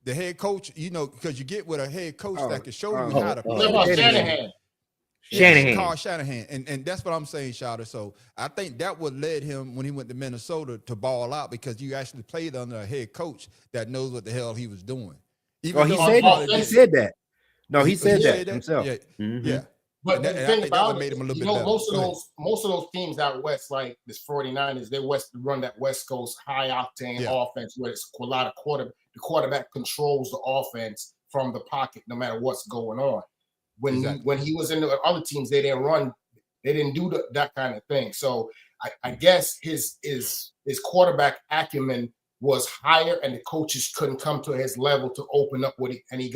The head coach, because you get with a head coach that can show you how to What play. about Shanahan? Yeah, Carl Shanahan. And that's what I'm saying, Shada. So I think that what led him when he went to Minnesota to ball out, because you actually played under a head coach that knows what the hell he was doing. Even he said that. No, he said that himself. Yeah, Mm-hmm. yeah. But the I thing think that about what made it, him a little bit better. most of those teams out west, like this 49ers, they run that West Coast high octane offense where it's a lot of the quarterback controls the offense from the pocket no matter what's going on. When he was in the other teams, they didn't do that kind of thing. So I guess his quarterback acumen was higher, and the coaches couldn't come to his level to open up when he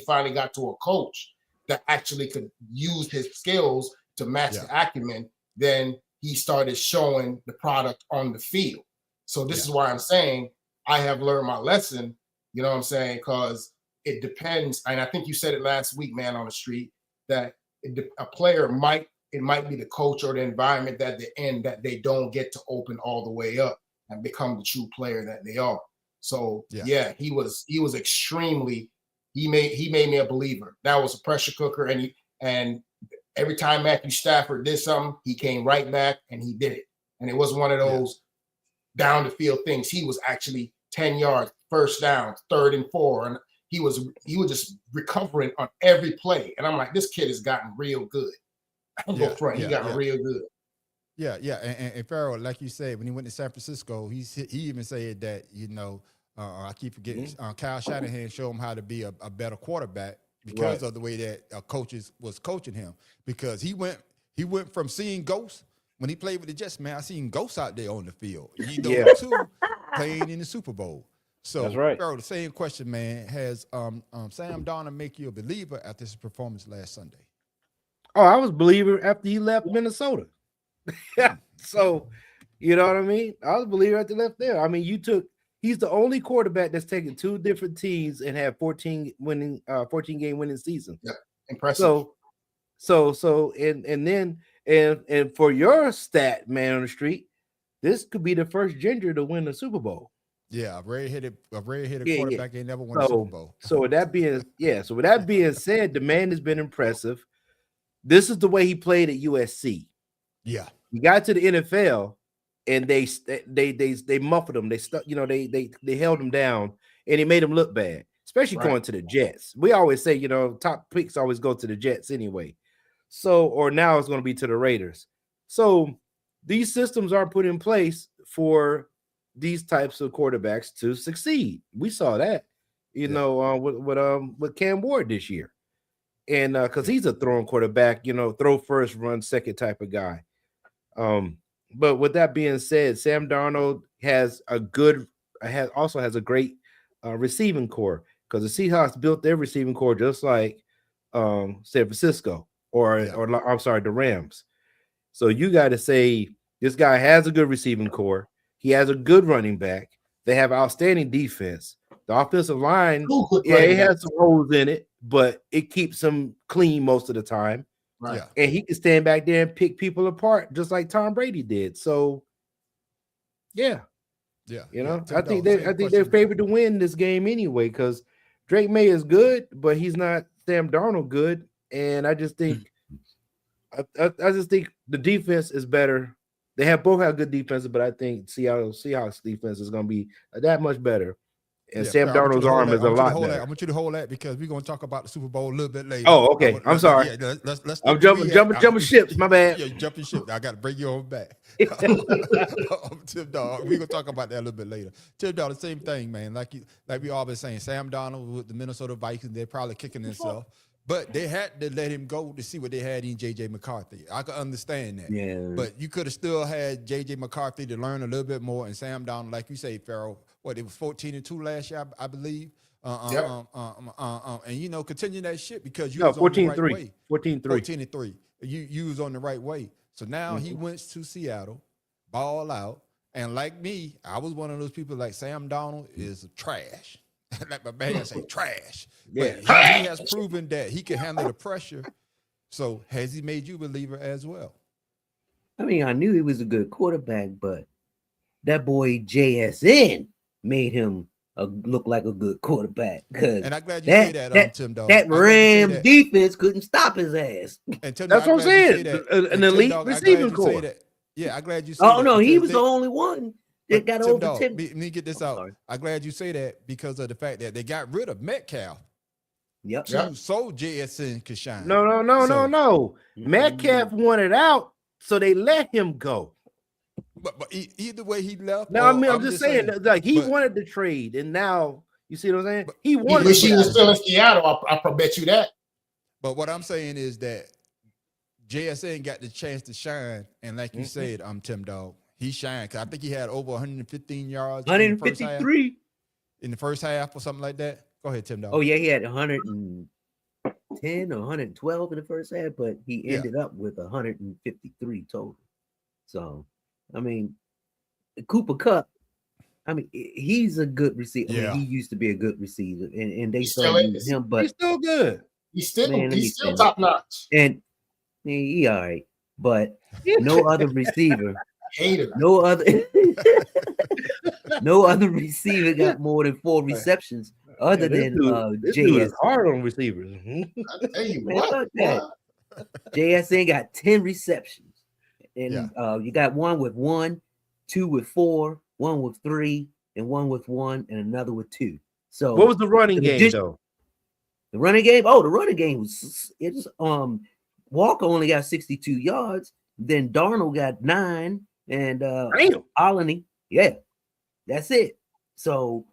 finally got to a coach that actually could use his skills to match the acumen. Then he started showing the product on the field. So this is why I'm saying I have learned my lesson. You know what I'm saying? Because it depends, and I think you said it last week, man, on the street, that a player might be the coach or the environment that they're in that they don't get to open all the way up and become the true player that they are. So he was extremely. He made me a believer. That was a pressure cooker, and every time Matthew Stafford did something, he came right back and he did it. And it wasn't one of those down the field things. He was actually 10 yards, first down, 3rd and 4, and he was just recovering on every play. And I'm like, this kid has gotten real good. He got real good. Yeah. And Pharaoh, like you said, when he went to San Francisco, he even said that, I keep forgetting, Kyle Shanahan showed him how to be a better quarterback because of the way that coaches was coaching him. Because he went from seeing ghosts when he played with the Jets, man. I seen ghosts out there on the field. Two playing in the Super Bowl. So, that's right. Pharaoh, the same question, man. Has Sam Darnold make you a believer after his performance last Sunday? Oh, I was a believer after he left Minnesota. Yeah. So, you know what I mean? I was a believer after he left there. I mean, he's the only quarterback that's taken 2 different teams and had 14 game winning season. Yeah, impressive. So, and for your stat, man on the street, this could be the first ginger to win the Super Bowl. Yeah, a red-headed quarterback ain't never won a Super Bowl. So with that being said, the man has been impressive. This is the way he played at USC. Yeah, he got to the NFL, and they muffled him. They held him down, and he made him look bad, especially going to the Jets. We always say, top picks always go to the Jets anyway. So, or now it's going to be to the Raiders. So these systems are put in place for these types of quarterbacks to succeed. We saw that, with Cam Ward this year. And because he's a throwing quarterback, throw first, run second type of guy. But with that being said, Sam Darnold also has a great receiving core, because the Seahawks built their receiving core just like San Francisco or I'm sorry, the Rams. So you got to say this guy has a good receiving core. He has a good running back. They have outstanding defense. The offensive line, it has some holes in it, but it keeps them clean most of the time. Right. Yeah. And he can stand back there and pick people apart just like Tom Brady did. So, I think they're favored to win this game anyway, because Drake May is good, but he's not Sam Darnold good. And I just think, the defense is better. They both have good defenses, but I think Seahawks defense is going to be that much better. And Sam Darnold's arm is a lot better. I want you to hold that, because we're going to talk about the Super Bowl a little bit later. Oh, okay. I'm sorry. Let's I'm jumping ships. My bad. Yeah, jumping ship. I got to bring you on back. Tim Dog. We're going to talk about that a little bit later. Tim Dog, the same thing, man. Like we always saying, Sam Darnold with the Minnesota Vikings, they're probably kicking themselves. But they had to let him go to see what they had in J.J. McCarthy. I could understand that. Yeah. But you could have still had J.J. McCarthy to learn a little bit more. And Sam Darnold, like you say, Pharaoh, it was 14-2 last year, I believe. And, continue that shit, because you was on the right way. 14-3. You was on the right way. So now he went to Seattle, ball out. And like me, I was one of those people like Sam Darnold is trash. Like my man say, trash. Yeah. But he has proven that he can handle the pressure. So has he made you a believer as well? I mean, I knew he was a good quarterback, but that boy JSN made him look like a good quarterback. And I'm glad you say that, Tim Dog. That Ram defense couldn't stop his ass. And Tim, that's what I'm saying. An elite receiving core. Yeah, I'm glad you say that. Oh no, he was the only one that got over Dog, 10. Let me get this out. I'm glad you say that because of the fact that they got rid of Metcalf. Yep. So JSN could shine. No. Metcalf wanted out, so they let him go. But either way, he left. No, I mean, I'm just saying like he wanted to trade, and now you see what I'm saying. He wanted. Wish he was still in Seattle. I bet you that. But what I'm saying is that JSN got the chance to shine, and like you said, Tim Dog, he shined because I think he had over 115 yards, 153 in the first half or something like that. Go ahead, Tim Dog. Oh yeah, he had 110 or 112 in the first half, but he ended up with 153 total. So, I mean, Cooper Kupp, I mean, he's a good receiver. Yeah. I mean, he used to be a good receiver, and they started using him, but he's still good. He's still top notch. And he all right, but no other receiver. Hater. No other receiver got more than 4 receptions other than JS. Hard on receivers. I tell you what. JSN got 10 receptions, and you got one with 1, 2 with 4, 1 with 3, and 1 with 1, and another with 2. So what was the running game though? The running game. Oh, the running game was Walker only got 62 yards. Then Darnold got 9. And Olney, that's it. So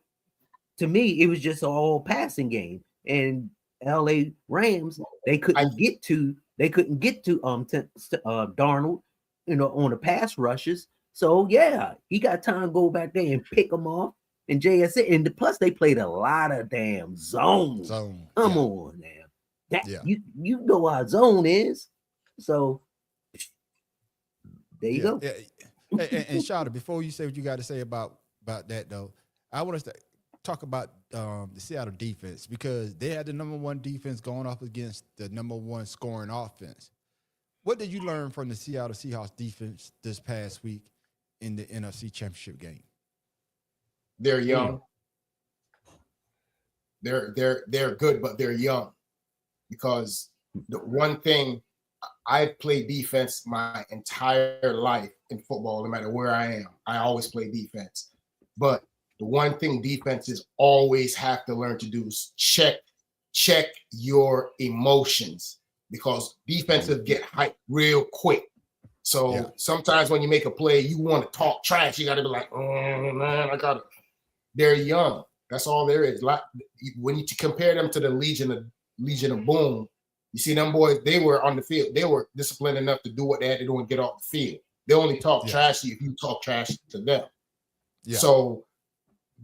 to me, it was just an all passing game. And LA Rams, they couldn't get to Darnold, on the pass rushes. So he got time to go back there and pick them off. And JSN, and plus they played a lot of damn zones. Come on now. You know how zone is. So there you go. And Shada, before you say what you got to say about that though, I want us to talk about the Seattle defense because they had the number 1 defense going off against the number 1 scoring offense. What did you learn from the Seattle Seahawks defense this past week in the NFC Championship game? They're young. They're good, but they're young because the one thing. I've played defense my entire life in football, no matter where I am. I always play defense. But the one thing defenses always have to learn to do is check your emotions because defenses get hyped real quick. So sometimes when you make a play, you want to talk trash. You got to be like, oh, man, they're young. That's all there is. When you compare them to the Legion of Boom, you see them boys, they were on the field. They were disciplined enough to do what they had to do and get off the field. They only talk trash to you if you talk trash to them. Yeah. So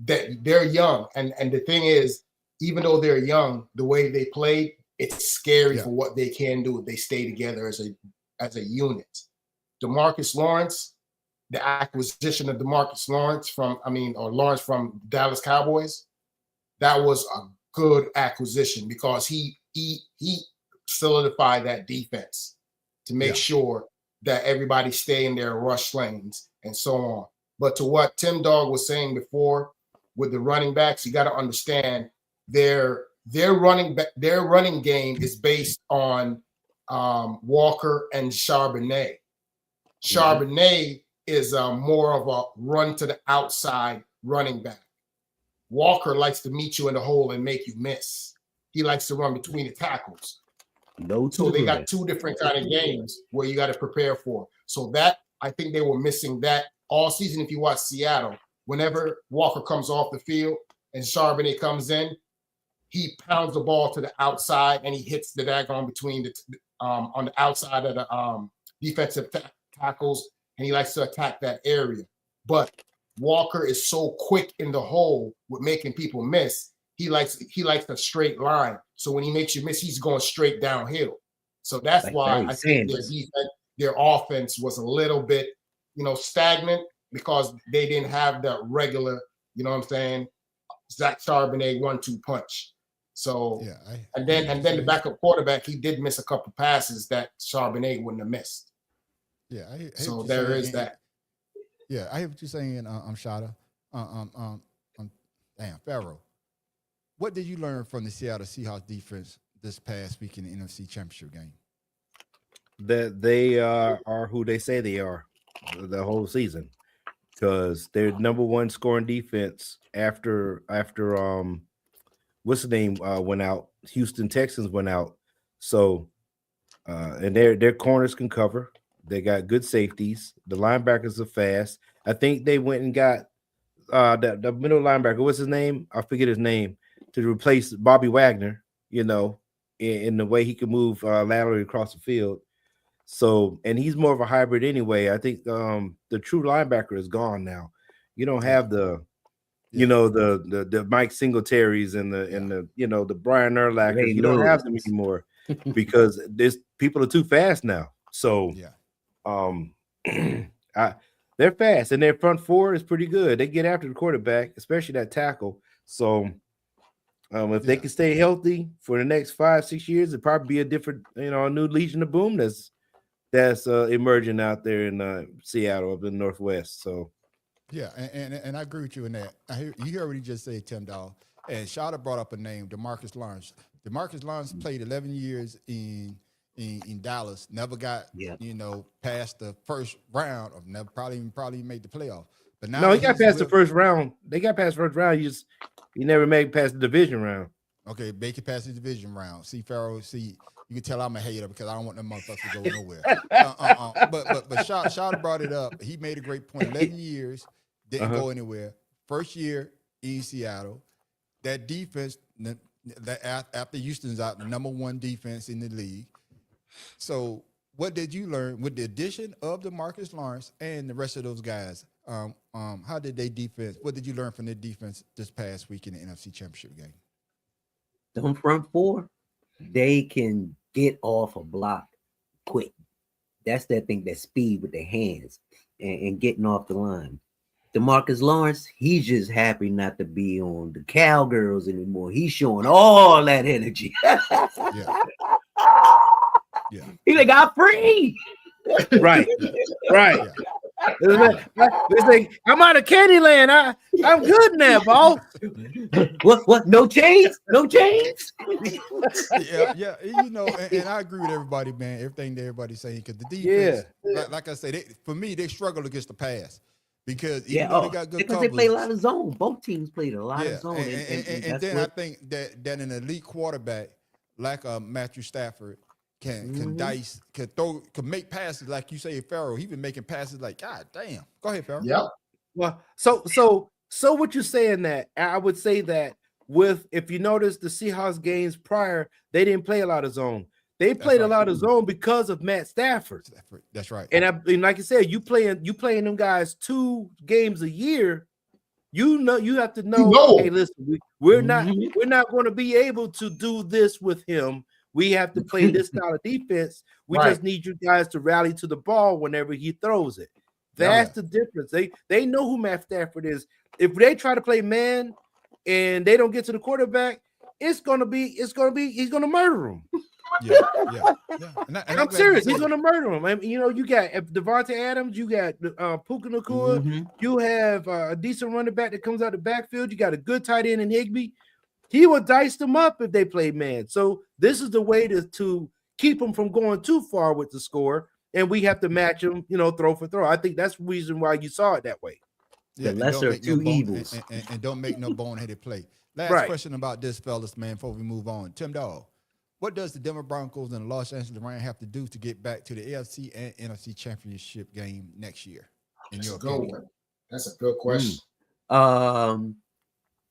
that they're young. And the thing is, even though they're young, the way they play, it's scary for what they can do if they stay together as a unit. DeMarcus Lawrence, the acquisition of DeMarcus Lawrence from Dallas Cowboys, that was a good acquisition because he solidified that defense to make sure that everybody stay in their rush lanes and so on. But to what Tim Dog was saying before with the running backs, you got to understand their running game is based on Walker and Charbonnet. Charbonnet is more of a run to the outside running back. Walker likes to meet you in the hole and make you miss. He likes to run between the tackles. So they got 2 different kind of games where you got to prepare for. So that I think they were missing that all season. If you watch Seattle, whenever Walker comes off the field and Charbonnet comes in, he pounds the ball to the outside and he hits the daggone between the on the outside of the defensive tackles, and he likes to attack that area. But Walker is so quick in the hole with making people miss. He likes a straight line. So when he makes you miss, he's going straight downhill. So that's why I think their offense was a little bit, stagnant because they didn't have the regular, Zach Charbonnet 1-2 punch. So and then the backup quarterback, he did miss a couple passes that Charbonnet wouldn't have missed. Yeah, so there is that. Yeah, I hear what you're saying, Shada. Damn, Pharaoh. What did you learn from the Seattle Seahawks defense this past week in the NFC Championship game? That they are who they say they are the whole season, because they're number one scoring defense after what's the name went out. Houston Texans went out. So and their corners can cover. They got good safeties. The linebackers are fast. I think they went and got the middle linebacker. What's his name? I forget his name, to replace Bobby Wagner. You know, in the way he can move laterally across the field. So, and he's more of a hybrid anyway. I think the true linebacker is gone now. You don't have the the Mike Singletaries and the the Brian Urlachers. You don't have them anymore because people are too fast now. So they're fast, and their front four is pretty good. They get after the quarterback, especially that tackle. So if they can stay healthy for the next 5-6 years, it'd probably be a different, a new Legion of Boom that's emerging out there in Seattle, up in the Northwest. So yeah, and I agree with you in that. You heard what he just said, Tim Dog. And Shada brought up a name, DeMarcus Lawrence. DeMarcus Lawrence played 11 years in Dallas, never got past the first round, of never probably made the playoff. But now he got past the first round. They got past the first round. He never made past the division round. Okay, make it past the division round. See, Pharaoh, you can tell I'm a hater because I don't want them motherfuckers to go nowhere. But Shada brought it up. He made a great point. 11 years, didn't go anywhere. First year in Seattle, that defense, after Houston's out, the number one defense in the league. So what did you learn with the addition of DeMarcus Lawrence and the rest of those guys? How did they defense? What did you learn from their defense this past week in the NFC Championship game? Them front four, they can get off a block quick. That's that thing, that speed with their hands and getting off the line. DeMarcus Lawrence, he's just happy not to be on the Cowgirls anymore. He's showing all that energy. He like, got free. Right. It's like, I'm out of Candyland. I'm good now, boss. What? No chains? Yeah. And I agree with everybody, man. Everything that everybody's saying, because the defense, like I said, for me, they struggle against the pass. Because they got good because they play a lot of zone. Both teams played a lot of zone. And then I think that an elite quarterback like Matthew Stafford can dice, can make passes like you say, Pharaoh. He's been making passes like, God damn. Go ahead, Pharaoh. Yeah. Well, so what you're saying, that I would say that if you notice the Seahawks games prior, they didn't play a lot of zone. They played a lot of zone because of Matt Stafford. That's right. And like I said, you playing them guys 2 games a year. You have to know. Hey, listen, we're not going to be able to do this with him. We have to play this style of defense. We just need you guys to rally to the ball whenever he throws it. That's the difference. They know who Matt Stafford is. If they try to play man and they don't get to the quarterback, he's gonna murder him. Yeah. And I'm serious. He's gonna murder him. I mean, you got Devontae Adams, you got Puka Nacua, you have a decent running back that comes out the backfield. You got a good tight end in Higbee. He would dice them up if they played man. So this is the way to keep them from going too far with the score, and we have to match them, throw for throw. I think that's the reason why you saw it that way. The lesser of two evils. And don't make no boneheaded play. Last question about this, fellas, man, before we move on. Tim Dog, what does the Denver Broncos and the Los Angeles Rams have to do to get back to the AFC and NFC Championship game next year? In your opinion? That's a good question.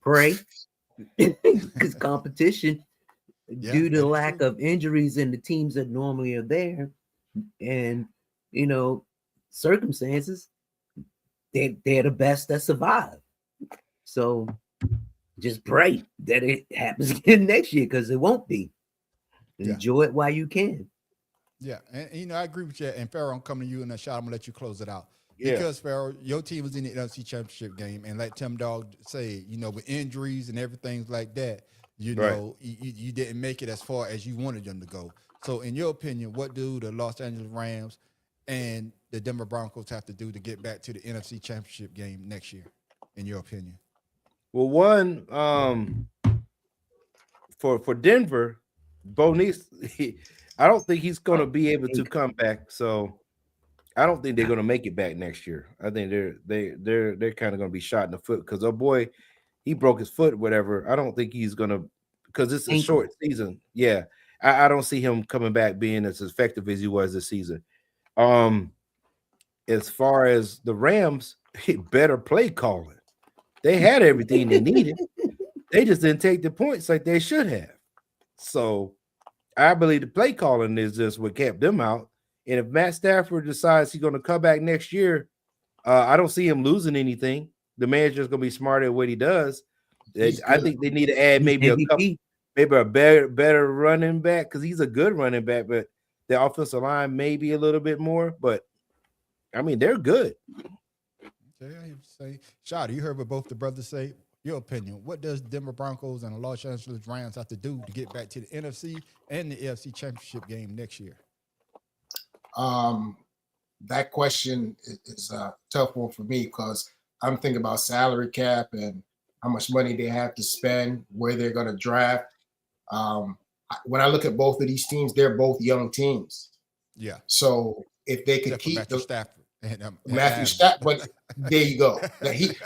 Pray. Because competition, due to lack of injuries in the teams that normally are there, and circumstances, they're the best that survive. So just pray that it happens again next year, because it won't be. Enjoy it while you can. Yeah, and I agree with you. And Pharaoh, I'm coming to you in a shot. I'm gonna let you close it out. Because Pharaoh, your team was in the NFC Championship game, and like Tim Dog said, with injuries and everything like that, you didn't make it as far as you wanted them to go. So, in your opinion, what do the Los Angeles Rams and the Denver Broncos have to do to get back to the NFC Championship game next year? In your opinion, Well, one for Denver, Bo Nix, I don't think he's going to be able to come back. So I don't think they're going to make it back next year. I think they're kind of going to be shot in the foot because oh boy, he broke his foot, whatever. I don't think he's going to because it's a short season. Yeah, I don't see him coming back being as effective as he was this season. As far as the Rams, better play calling. They had everything they needed. They just didn't take the points like they should have. So I believe the play calling is just what kept them out. And if Matt Stafford decides he's going to come back next year, I don't see him losing anything. The man's just going to be smart at what he does. I think they need to add maybe a better running back because he's a good running back, but the offensive line maybe a little bit more. But I mean, they're good. Okay, I say, Shotty, you heard what both the brothers say. Your opinion. What does Denver Broncos and the Los Angeles Rams have to do to get back to the NFC and the AFC Championship game next year? That question is a tough one for me because I'm thinking about salary cap and how much money they have to spend, where they're going to draft. When I look at both of these teams, they're both young teams. Yeah. So if they could keep Matthew Stafford and Matthew Stafford, but there you go.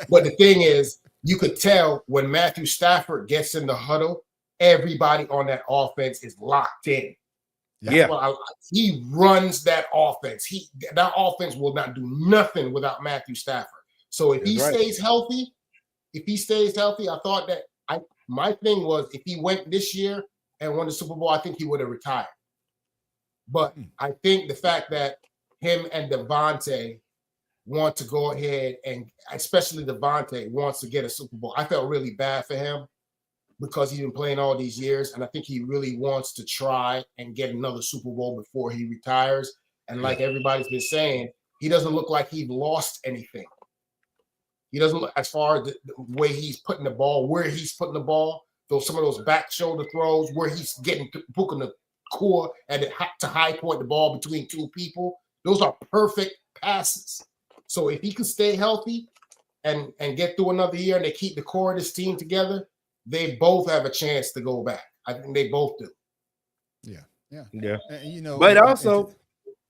But the thing is, you could tell when Matthew Stafford gets in the huddle, everybody on that offense is locked in. He runs that offense. That offense will not do nothing without Matthew Stafford. So if he stays healthy, I thought that my thing was if he went this year and won the Super Bowl, I think he would have retired. But I think the fact that him and Devontae want to go ahead and especially Devontae wants to get a Super Bowl. I felt really bad for him because he's been playing all these years, and I think he really wants to try and get another Super Bowl before he retires. And like everybody's been saying, he doesn't look like he lost anything. He doesn't look, as far as the way he's putting the ball, where he's putting the ball, some of those back shoulder throws, where he's booking the core and to high point the ball between two people. Those are perfect passes. So if he can stay healthy and get through another year and they keep the core of this team together, they both have a chance to go back. I think they both do. Yeah. And, but also,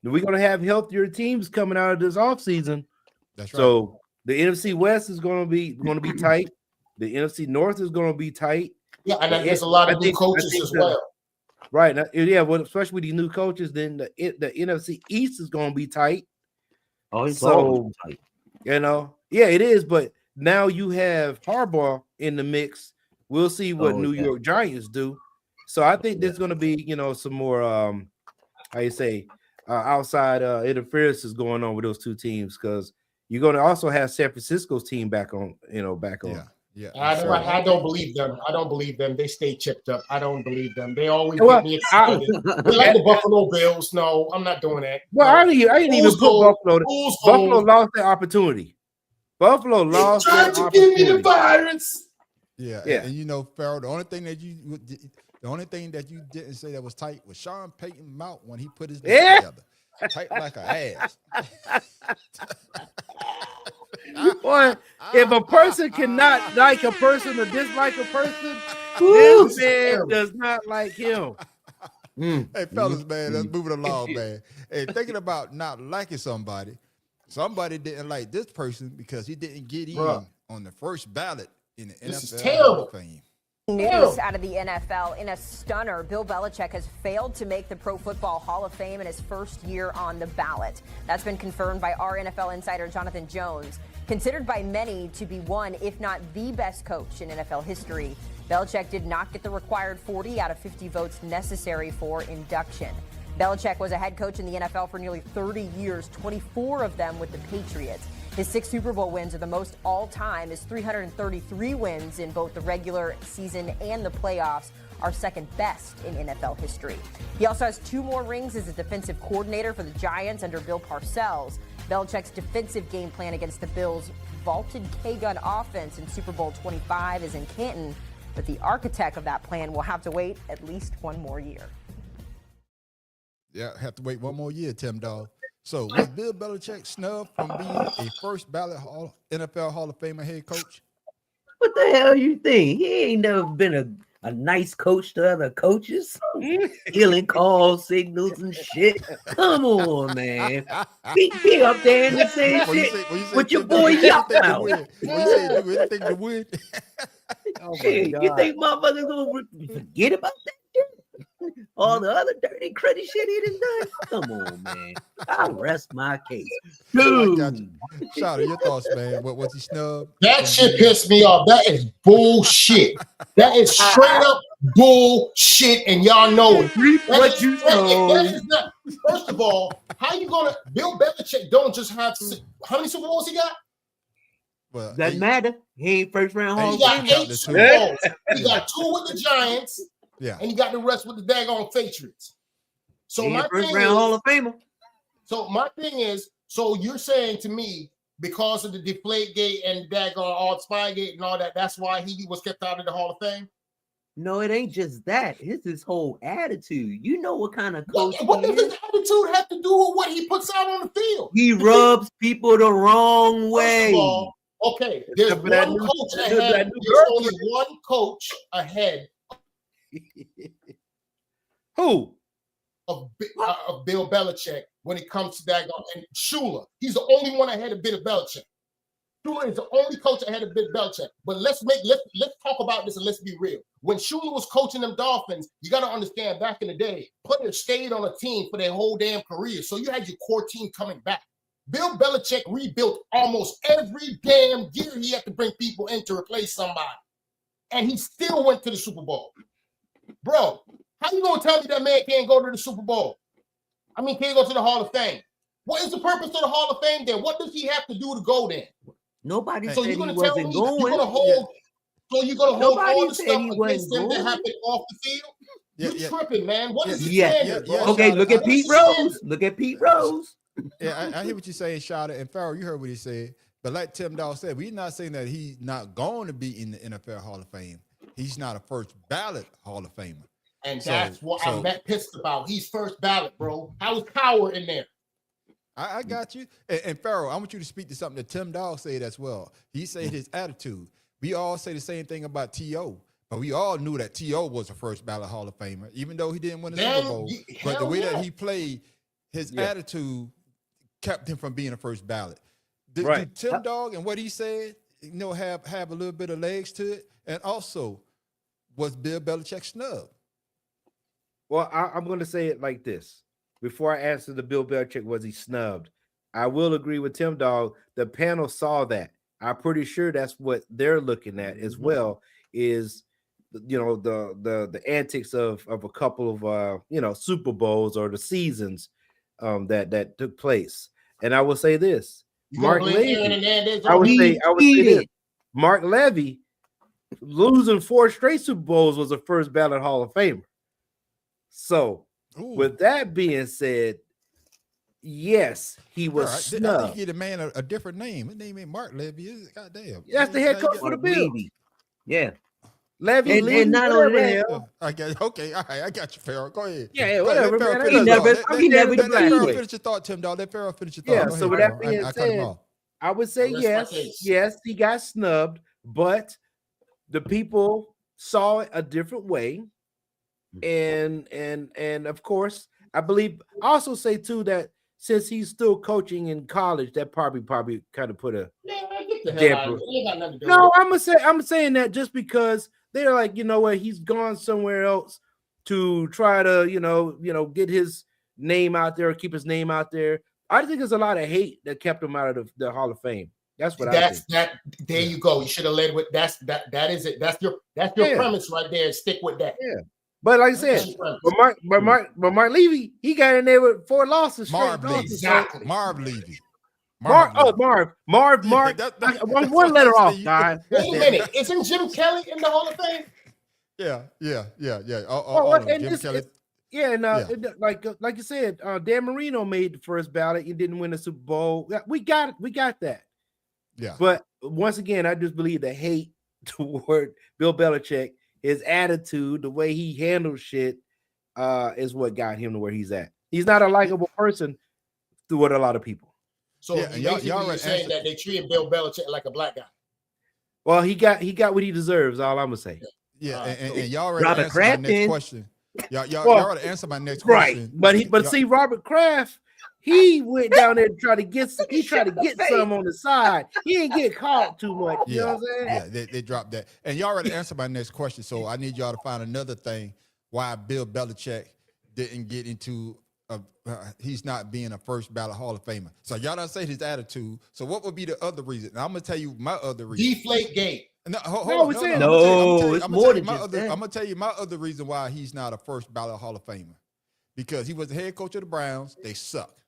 we're going to have healthier teams coming out of this offseason. That's right. So the NFC West is going to be tight. The NFC North is going to be tight. Yeah, and there's a lot of new coaches as well. Right. Yeah, well, especially with these new coaches, then the NFC East is going to be tight. Oh, it's so tight. Yeah, it is. But now you have Harbaugh in the mix. We'll see what New York Giants do. So I think there's going to be, some more, outside interference is going on with those two teams because you're going to also have San Francisco's team back on. Yeah. I don't believe them. They stay chipped up. I don't believe them. They always get me excited. They like the Buffalo Bills. No, I'm not doing that. Well, I didn't even put Buffalo. Buffalo lost their opportunity. Buffalo lost their opportunity. Trying to give me the virus. Yeah. And Farrell, the only thing that you didn't say that was tight was Sean Payton mouth when he put his lips together. Tight like an ass. Boy, if a person cannot like a person or dislike a person, this man does not like him. Hey, fellas, man, let's move it along, man. Hey, thinking about not liking somebody didn't like this person because he didn't get in on the first ballot in the NFL Hall of Fame. News out of the NFL in a stunner. Bill Belichick has failed to make the Pro Football Hall of Fame in his first year on the ballot. That's been confirmed by our NFL insider, Jonathan Jones. Considered by many to be one, if not the best coach in NFL history, Belichick did not get the required 40 out of 50 votes necessary for induction. Belichick was a head coach in the NFL for nearly 30 years, 24 of them with the Patriots. His 6 Super Bowl wins are the most all-time. His 333 wins in both the regular season and the playoffs are second best in NFL history. He also has 2 more rings as a defensive coordinator for the Giants under Bill Parcells. Belichick's defensive game plan against the Bills' vaulted K-gun offense in Super Bowl 25 is in Canton, but the architect of that plan will have to wait at least 1 more year. Yeah, have to wait 1 more year, Tim Dog. So was Bill Belichick snubbed from being a first ballot NFL Hall of Famer head coach? What the hell you think? He ain't never been a nice coach to other coaches, stealing call signals and shit. Come on, man. He up there in the same shit with your boy Yop out. When you say do anything to win. Shit, you think motherfuckers gonna forget about that shit? All the other dirty, cruddy shit he done done? Come on, man. I'll rest my case. Dude. Shout out your thoughts, man. What was he snubbed? That shit pissed me off. That is bullshit. That is straight up bullshit, and y'all know it. What you know? First of all, how you gonna Bill Belichick don't just have how many Super Bowls he got? Well, Doesn't matter. He ain't first round Hall He of got Fame. 8 Super Bowls. He got 2 with the Giants, yeah. and he got the rest with the daggone Patriots. So He my ain't first thing round is, Hall of Famer. so my thing is, so you're saying to me because of the Deflategate and daggone all Spygate and all that, that's why he was kept out of the Hall of Fame? No, it ain't just that. It's his whole attitude. You know what kind of coach What he does his is? attitude have to do with what he puts out on the field? He rubs people the wrong First way. of all, okay, there's Except for that one new- coach that ahead. new There's girl. only one coach ahead Who? of Bill Belichick when it comes to that. And Shula, he's the only one ahead of Bill Belichick. Shula is the only coach ahead of Bill Belichick. But let's talk about this and let's be real. When Shula was coaching them Dolphins, you got to understand back in the day, players stayed on a team for their whole damn career. So you had your core team coming back. Bill Belichick rebuilt almost every damn year. He had to bring people in to replace somebody. And he still went to the Super Bowl. Bro, how you going to tell me that man can't go to the Super Bowl? I mean, can't go to the Hall of Fame. What is the purpose of the Hall of Fame then? What does he have to do to go there? Nobody So said you're he going to tell me wasn't you're going. going to hold, so you're going to hold Nobody all the said stuff he against wasn't him that going. happened off the field? Yeah, You yeah. tripping, man. What is the Yeah, standard, yeah, bro? Okay, look at What Pete is the standard? Rose. Look at Pete Rose. Yeah, I hear what you're saying, Shada. And Farrell, you heard what he said. But like Tim Dahl said, we're not saying that he's not going to be in the NFL Hall of Fame. He's not a first ballot Hall of Famer. And So- that's what so- I'm that pissed about. He's first ballot, bro. How is Power in there? I got you. And Farrell, I want you to speak to something that Tim Dahl said as well. He said his attitude. We all say the same thing about T.O., but we all knew that T.O. was a first ballot Hall of Famer, even though he didn't win a Damn, Super Bowl. But the hell way yeah. that he played, his attitude kept him from being a first ballot. Did Right. Tim Dog and what he said, have a little bit of legs to it? And also, was Bill Belichick snubbed? Well, I'm going to say it like this. Before I answer the Bill Belichick, was he snubbed? I will agree with Tim Dog. The panel saw that. I'm pretty sure that's what they're looking at as well. Is the antics of a couple of Super Bowls or the seasons that took place. And I will say this: Mark Levy. I would say this: Mark Levy losing 4 straight Super Bowls was a first ballot Hall of Famer. So, with that being said, yes, he was I snubbed. think he get a man a different name. His name ain't Mark Levy. Goddamn. That's the head coach for the Bills. Yeah. Levy, And not only that, I got okay. All right, I got you, Farrell. Go ahead. Yeah, Go whatever, ahead, man. Farrell He finish never- your thought. he never Let did Farrell that. finish your thought, Tim Dog. Let Farrell finish your thought. Yeah, Go so ahead, with that Farrell. being I cut him said, off. I would say Rest my yes, case. yes, he got snubbed, but the people saw it a different way, and of course, I believe. I also say too that since he's still coaching in college, that probably kind of put a Man, get the hell out of here. It ain't got nothing to do no. with it. I'm saying that just because they're like, you know what, he's gone somewhere else to try to get his name out there, or keep his name out there. I think there's a lot of hate that kept him out of the Hall of Fame. That's what I think. There you go. You should have led with that is it. That's your Yeah. premise right there. Stick with that. Yeah. But like I said, That's your premise. but Mark Levy, he got in there with 4 losses. Marv straight Levy. losses. Exactly. Marv Levy. Marv. Yeah, that- One letter that's off, the- guy. Wait a minute. Isn't Jim Kelly in the Hall of Fame? Yeah. Well, and Jim this- Kelly. Yeah, and Yeah. like you said, Dan Marino made the first ballot. He didn't win the Super Bowl. We got that. Yeah. But once again, I just believe the hate toward Bill Belichick, his attitude, the way he handles shit, is what got him to where he's at. He's not a likable person toward a lot of people. So Yeah, you y'all basically already saying answered. that they treated Bill Belichick like a black guy. Well, he got what he deserves. All I'm gonna say. Yeah, and y'all already Robert answered Kraft my next did. question. Y'all Well, already answered my next Right, question. but see, Robert Kraft, he went down there and tried to get some on the side. He didn't get caught too much. You know what I'm saying? Yeah, they dropped that. And y'all already answered my next question. So I need y'all to find another thing why Bill Belichick didn't get into he's not being a first ballot Hall of Famer. So y'all don't say his attitude. So what would be the other reason? And I'm gonna tell you my other reason. Deflate gate. No, it's more than just that. I'm gonna tell you my other reason why he's not a first ballot Hall of Famer. Because he was the head coach of the Browns. They sucked.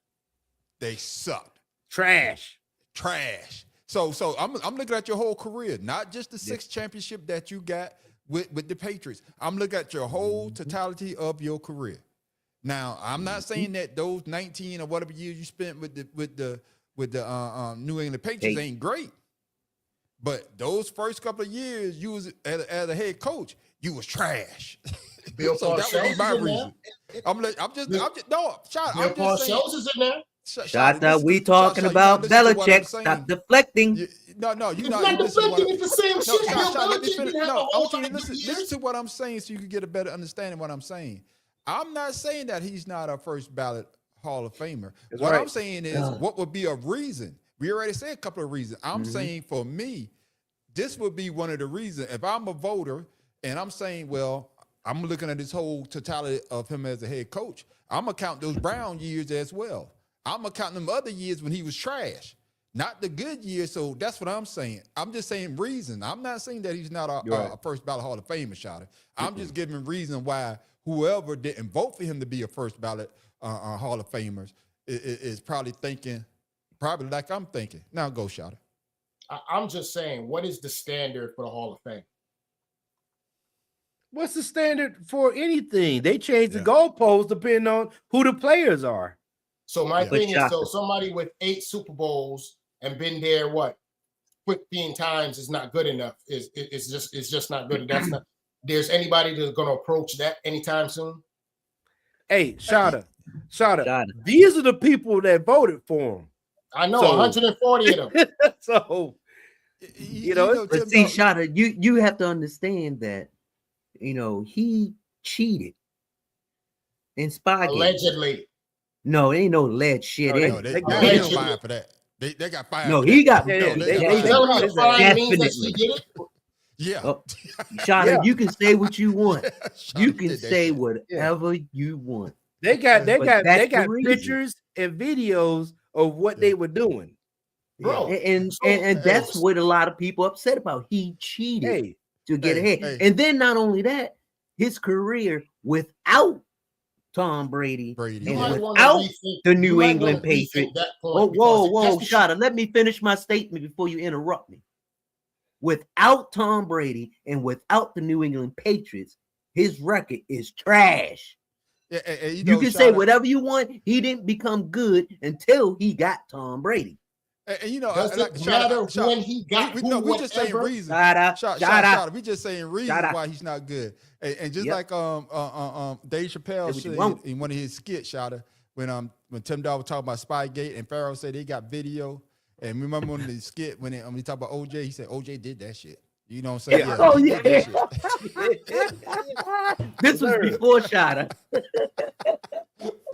Trash. So I'm looking at your whole career, not just the 6th championship that you got with the Patriots. I'm looking at your whole totality of your career. Now, I'm not saying that those 19 or whatever years you spent with the New England Patriots ain't great, but those first couple of years you was as a head coach, you was trash. Bill So that would be my Parcells is in reason. I'm just Bill Parcells is in there. Shot that we talking about Belichick. Stop deflecting. No, you're It's not. not deflecting. It's the same shit. No, Bill let me Belichick finish. didn't have No, a I whole want you to lot of listen. good Listen years. to what I'm saying, so you can get a better understanding of what I'm saying. I'm not saying that he's not a first ballot Hall of Famer. That's What right. I'm saying is, what would be a reason? We already said a couple of reasons. I'm saying for me, this would be one of the reasons. If I'm a voter and I'm saying, well, I'm looking at this whole totality of him as a head coach, I'm gonna count those Brown years as well. I'm gonna count them other years when he was trash, not the good years. So that's what I'm saying. I'm just saying reason. I'm not saying that he's not a first ballot Hall of Famer, Shotty. I'm just giving reason why whoever didn't vote for him to be a first ballot Hall of Famers is probably thinking, probably like I'm thinking. Now go, Shotty. I'm just saying, what is the standard for the Hall of Fame? What's the standard for anything? They change the goalposts depending on who the players are. So my thing is, Shaka. so somebody with 8 Super Bowls and been there 15 times is not good enough. It's just not good. That's not. There's anybody that's going to approach that anytime soon. Hey, Shada. These are the people that voted for him. I know 140 of them. So But see, Shada, you have to understand that he cheated in Spygate. Allegedly. No, it ain't no lead shit. No, they got fired for that. They got fired. No, for he that. got. You telling me the fine means that she Definitely. did it? Yeah. Oh, Shada, you can say what you want. Shotty You did can that say shit. whatever you want. they got that's the reason. pictures and videos of what they were doing. Bro. And that's what a lot of people upset about. He cheated to get ahead. Hey. And then not only that, his career without Tom Brady Brady. and might wanna without rethink- the you New might England wanna rethink Patriots. that point Whoa, because that's the Shada, let me finish my statement before you interrupt me. Without Tom Brady and without the New England Patriots, his record is trash. Yeah, and, You can say Shotty, whatever you want. He didn't become good until he got Tom Brady. and Does it matter when he got we just saying whoever? reasons. Shada. Shot. We just saying reasons Shut up. why he's not good. And just Yep. like Dave Chappelle Say what you said want. in one of his skits, Shada, when Tim Dog was talking about Spygate and Pharaoh said they got video. And remember when the skit when he talked about OJ, he said OJ did that shit. You know what I'm saying? Yeah. Oh, he did yeah. that shit. This was before Shada.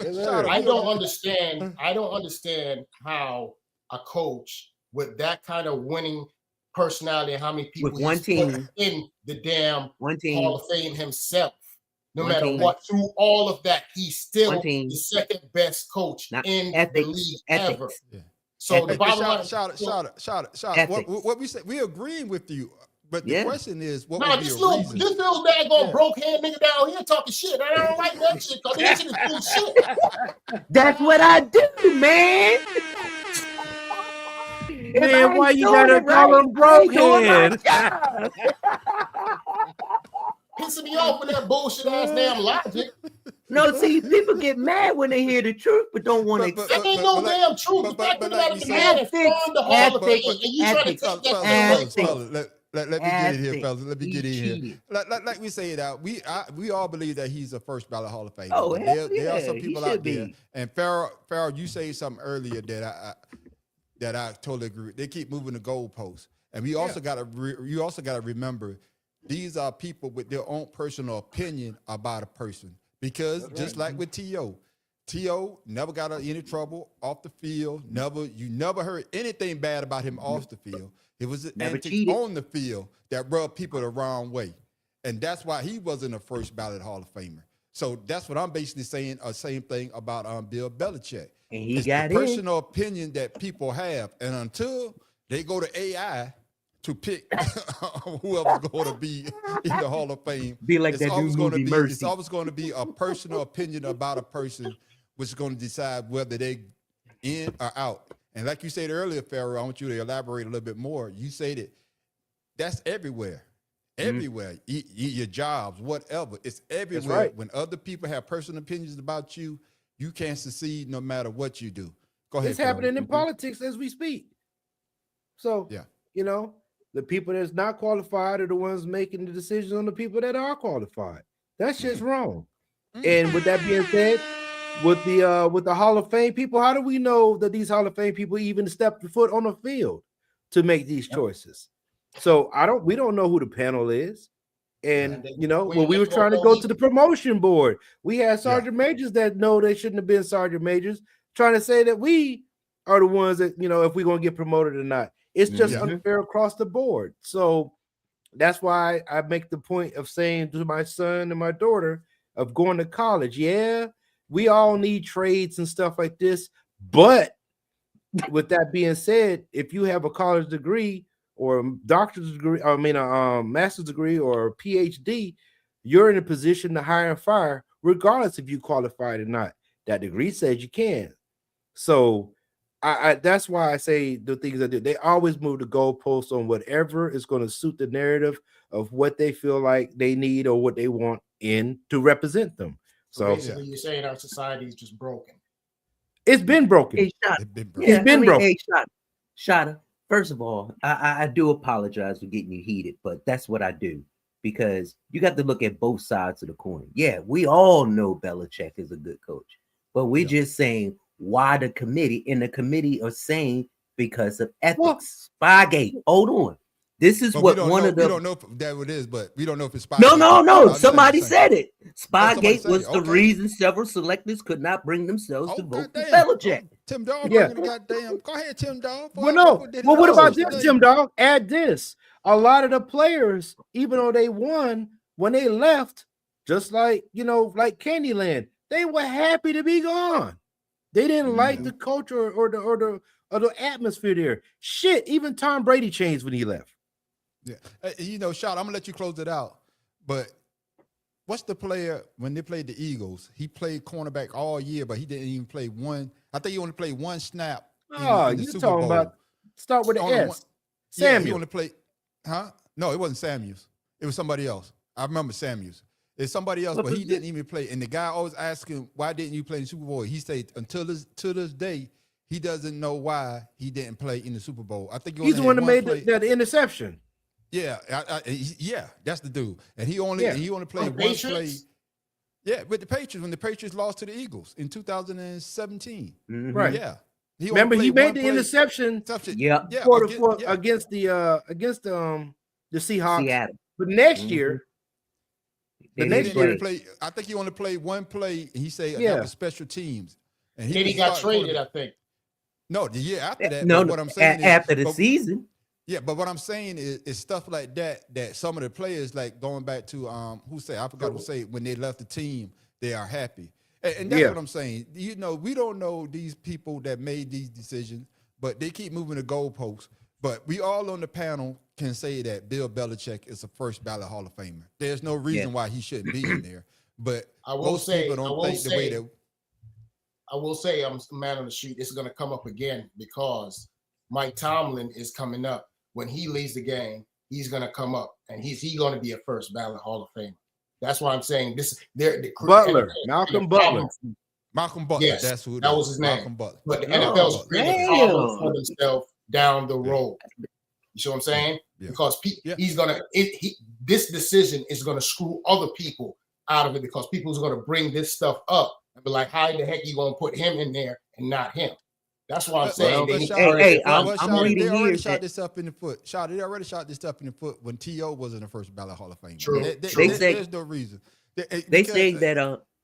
Shada, I don't understand. I don't understand how a coach with that kind of winning personality and how many people With one he's put team. in the damn One team. Hall of Fame himself. No One matter team. what, through all of that, he's still One team. the second best coach Not in the ethics. league Ethics. ever. Yeah. So the bottom line, Shada. Ethics. What we said, we agreeing with you. But the Yeah. question is, what no, would be this a little reason? daggone broke hand nigga down here talking shit. I don't like that shit because that shit is bullshit. That's what I do, man. Man, why you gotta call him broke hand? Pissing me off with that bullshit ass damn logic. No, see, people get mad when they hear the truth, but don't want to But- That ain't no damn truth. The fact of the matter is, the man is from the Hall of Fame, and you trying to take that Fellas, away from him. let me get in here, Ethics. fellas. Let me He get in here. cheated. Like we say it out. We all believe that he's a first ballot Hall of Famer. Oh, But hell there are yeah, some he people should out there. be. And Farrell, you say something earlier that I totally agree with. They keep moving the goalposts. And we also got to you also got to remember, these are people with their own personal opinion about a person. Because just like with T.O. never got in any trouble off the field. You never heard anything bad about him off the field. It was antics on the field that rubbed people the wrong way. And that's why he wasn't a first ballot Hall of Famer. So that's what I'm basically saying, same thing about Bill Belichick. And he it's got the personal opinion that people have. And until they go to AI to pick whoever's going to be in the Hall of Fame, be like that dude movie Mercy. It's always going to be a personal opinion about a person, which is going to decide whether they in or out. And like you said earlier, Pharaoh, I want you to elaborate a little bit more. You say that's everywhere. Everywhere. Your jobs, whatever. It's everywhere. Right. When other people have personal opinions about you, you can't succeed no matter what you do. Go ahead. It's happening in politics as we speak. So, you know, the people that's not qualified are the ones making the decisions on the people that are qualified. That's just wrong. And with that being said, with the Hall of Fame people, how do we know that these Hall of Fame people even stepped foot on the field to make these choices? So we don't know who the panel is. And you know, when we were trying to go to the promotion board, we had sergeant majors that know they shouldn't have been sergeant majors, trying to say that we are the ones that, you know, if we're gonna get promoted or not. It's just unfair across the board. So that's why I make the point of saying to my son and my daughter of going to college. Yeah, we all need trades and stuff like this. But with that being said, if you have a college degree or a doctor's degree, a master's degree or a PhD, you're in a position to hire and fire, regardless if you qualified or not. That degree says you can. So I that's why I say the things I do. They always move the goalposts on whatever is going to suit the narrative of what they feel like they need or what they want in to represent them. So basically, you're saying our society is just broken. It's been broken. Hey, it's been broken. Hey, Shada, first of all, I do apologize for getting you heated, but that's what I do, because you got to look at both sides of the coin. Yeah, we all know Belichick is a good coach, but we're just saying why the committee are saying because of ethics. Spygate. Hold on. This is what one of the. We don't know if that what it is, but we don't know if it's Spygate. No. Somebody said it. Spygate was the reason several selectors could not bring themselves to vote for Belichick. Tim Dog, goddamn. Go ahead, Tim Dog. Well, what about this, Tim Dog? Add this. A lot of the players, even though they won, when they left, just like, you know, like Candyland, they were happy to be gone. They didn't like the culture or the atmosphere there. Shit, even Tom Brady changed when he left. Yeah, you know, Shot, I'm gonna let you close it out. But what's the player when they played the Eagles? He played cornerback all year, but he didn't even play one. I think he only played one snap. In the Super Bowl. About start with the S. Samuel. Yeah, he only played. No, it wasn't Samuels. It was somebody else. I remember Samuels. It's somebody else, but he didn't even play. And the guy always asking, why didn't you play in the Super Bowl? He said, to this day, he doesn't know why he didn't play in the Super Bowl. I think he's the one that made the interception. Yeah, that's the dude. And he only played one play. Yeah, with the Patriots, when the Patriots lost to the Eagles in 2017. Right. Yeah. Remember, he made the interception. Against the Seahawks. Seattle. But next year. The next year, I think he only played one play, and he said that was special teams. And he got traded, I think. No, the year after that. No, what I'm saying after the season. Yeah, but what I'm saying is stuff like that some of the players, like going back to I forgot who say when they left the team, they are happy. And that's what I'm saying. You know, we don't know these people that made these decisions, but they keep moving the goalposts. But we all on the panel can say that Bill Belichick is a first ballot Hall of Famer. There's no reason why he shouldn't be in there. But I will say, I'm a man on the street. It's going to come up again because Mike Tomlin is coming up. When he leaves the game, he's going to come up, and he's going to be a first ballot Hall of Famer. That's why I'm saying this. Malcolm Butler. Yes, that's who that was his name. But the NFL's creating problems for themselves down the road. You see what I'm saying? Yeah. Because he's gonna. This decision is gonna screw other people out of it because people's gonna bring this stuff up and be like, "How the heck you gonna put him in there and not him?" That's what I'm saying. I'm reading they already here shot that this up in the foot. They already shot this stuff in the foot when T.O. was in the first ballot Hall of Fame. True. They say there's no reason. they say that.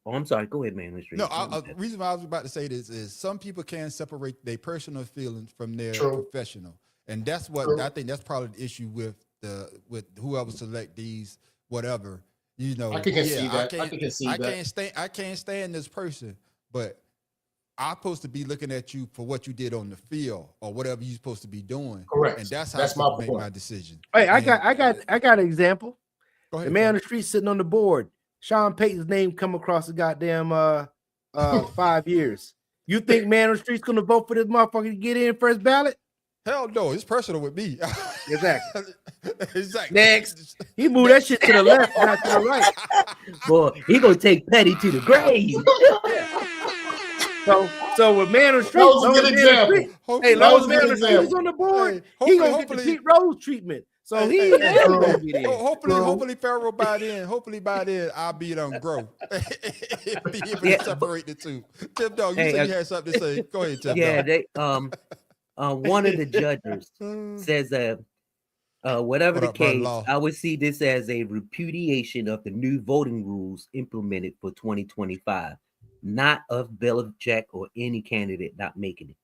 Oh, I'm sorry. Go ahead, man. No, reason why I was about to say this is some people can separate their personal feelings from their professional, and that's what I think. That's probably the issue with whoever select these whatever. You know, I can see that. I can't stand this person, but I'm supposed to be looking at you for what you did on the field or whatever you're supposed to be doing. Correct. And that's how I make my decision. Hey, I got an example. Go ahead, the man on the street sitting on the board. Sean Payton's name come across the goddamn 5 years. You think man on the street's gonna vote for this motherfucker to get in first ballot? Hell no, it's personal with me. Exactly. Exactly. Next, he moved that shit to the left, not to the right. Boy, he gonna take Petty to the grave. So with man on the street, that was a good example. Hey, long as man on the street is on the board, he gonna get the Pete Rose treatment. So hopefully Pharaoh by then I'll be on grow. Be able to separate the two. Tim Dog, you said you had something to say. Go ahead, Tim Dog. They one of the judges says that whatever the case, I would see this as a repudiation of the new voting rules implemented for 2025, not of Belichick or any candidate not making it.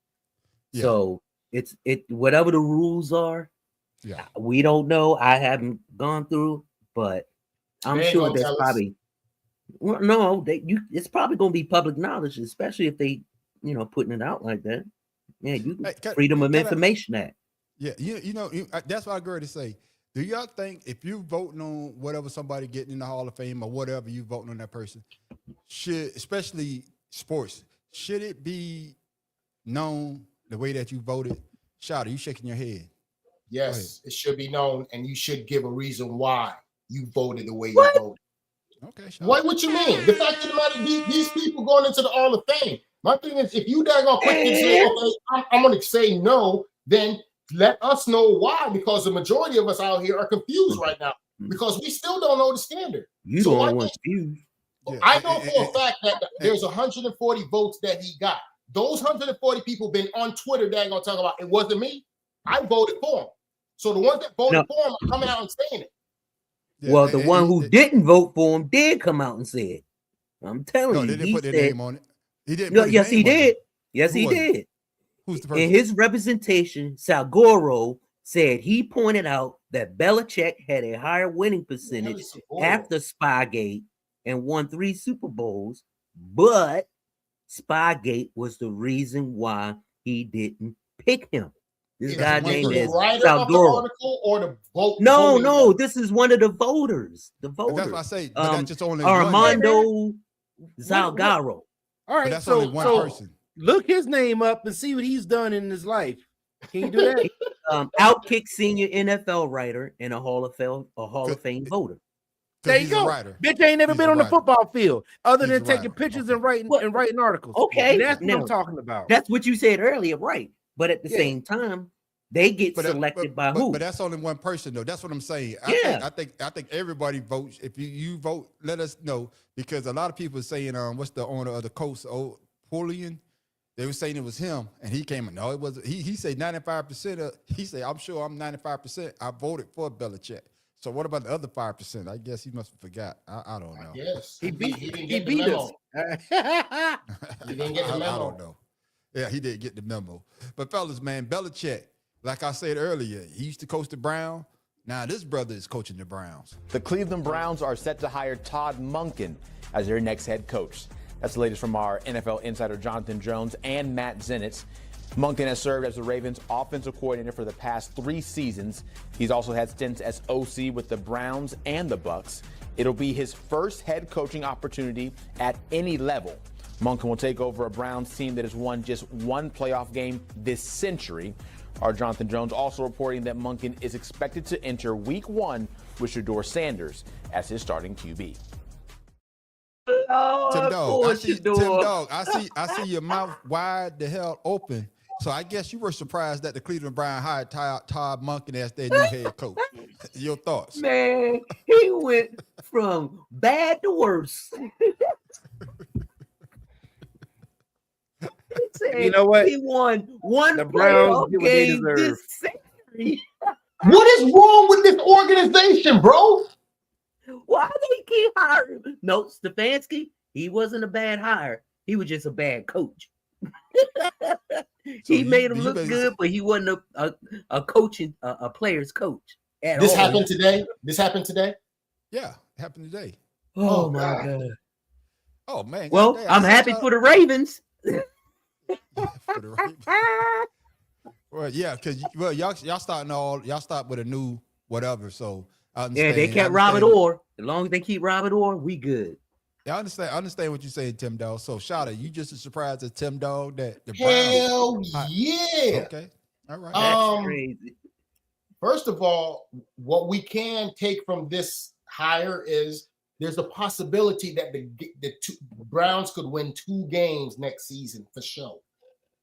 Yeah. So it's whatever the rules are. Yeah, we don't know. I haven't gone through, but I'm sure there's probably it's probably going to be public knowledge, especially if they putting it out like that. Yeah, Freedom of Information Act. Yeah, that's what I agree to say. Do y'all think if you voting on whatever somebody getting in the Hall of Fame or whatever you voting on that person, especially sports, should it be known the way that you voted? Shout, are you shaking your head? Yes, it should be known, and you should give a reason why you voted the way you voted. Okay. What you mean? The fact of the matter, these people going into the Hall of Fame. My thing is, if you daggone quick and say, okay, I'm going to say no, then let us know why, because the majority of us out here are confused right now because we still don't know the standard. You don't want confused. I know for a fact that there's 140 votes that he got. Those 140 people been on Twitter daggone talking about it wasn't me. I voted for him. So the ones that voted for him are coming out and saying it. Yeah, well, the one who didn't vote for him did come out and say it. I'm telling you. They didn't put their name on it. He didn't. No, yes, he did. Yes, he did. Who's the person? In his representation, Salgoro said he pointed out that Belichick had a higher winning percentage after Spygate and won 3 Super Bowls, but Spygate was the reason why he didn't pick him. This guy named is Salgoro. Or the vote? No, this is one of the voters. The voters. That's what I say. That's just only Armando Salgaro. All right, that's only one person. Look his name up and see what he's done in his life. Can you do that? Outkick senior NFL writer and a Hall of Fame voter. There you go. Bitch ain't never been on the football field other than taking pictures and writing articles. Okay, and that's what I'm talking about. That's what you said earlier, right? But at the same time, they get selected by who? But that's only one person, though. That's what I'm saying. I think everybody votes. If you vote, let us know, because a lot of people are saying, what's the owner of the Colts, Polian? They were saying it was him, and he came. No, it wasn't. He said 95%. He said, I'm sure I'm 95%. I voted for Belichick. So what about the other 5%? I guess he must have forgot. I don't know. Yes, he beat us. He didn't get the memo. I don't know. Yeah, he didn't get the memo. But fellas, man, Belichick, like I said earlier, he used to coach the Browns. Now this brother is coaching the Browns. The Cleveland Browns are set to hire Todd Monken as their next head coach. That's the latest from our NFL insider Jonathan Jones and Matt Zenitz. Monken has served as the Ravens' offensive coordinator for the past 3 seasons. He's also had stints as OC with the Browns and the Bucks. It'll be his first head coaching opportunity at any level. Monken will take over a Browns team that has won just 1 playoff game this century. Our Jonathan Jones also reporting that Monken is expected to enter Week 1 with Shedeur Sanders as his starting QB. Tim Dog, I see your mouth wide the hell open. So I guess you were surprised that the Cleveland Browns hired Todd Monken as their new head coach. Your thoughts? Man, he went from bad to worse. You know what? He won one The Browns playoff get what they game deserve. this century. What is wrong with this organization, bro? Why they keep hiring? No, Stefanski, he wasn't a bad hire. He was just a bad coach. He made him look good, but he wasn't a coaching a player's coach at This all. happened today. This happened today. Yeah, it happened today. Oh my God. Oh man. Well, goddamn, I'm I happy said for the Ravens. for the Ravens. Well, yeah, because y'all start with a new whatever. So I Yeah, understand. they kept Robert Orr. As long as they keep Robert Orr, we good. Yeah, I understand what you're saying, Tim Dog. So, Shada, you just as surprised as Tim Dog that the Browns? Hell yeah. Okay, all right. That's crazy. First of all, what we can take from this hire is there's a possibility that the Browns could win 2 games next season for sure,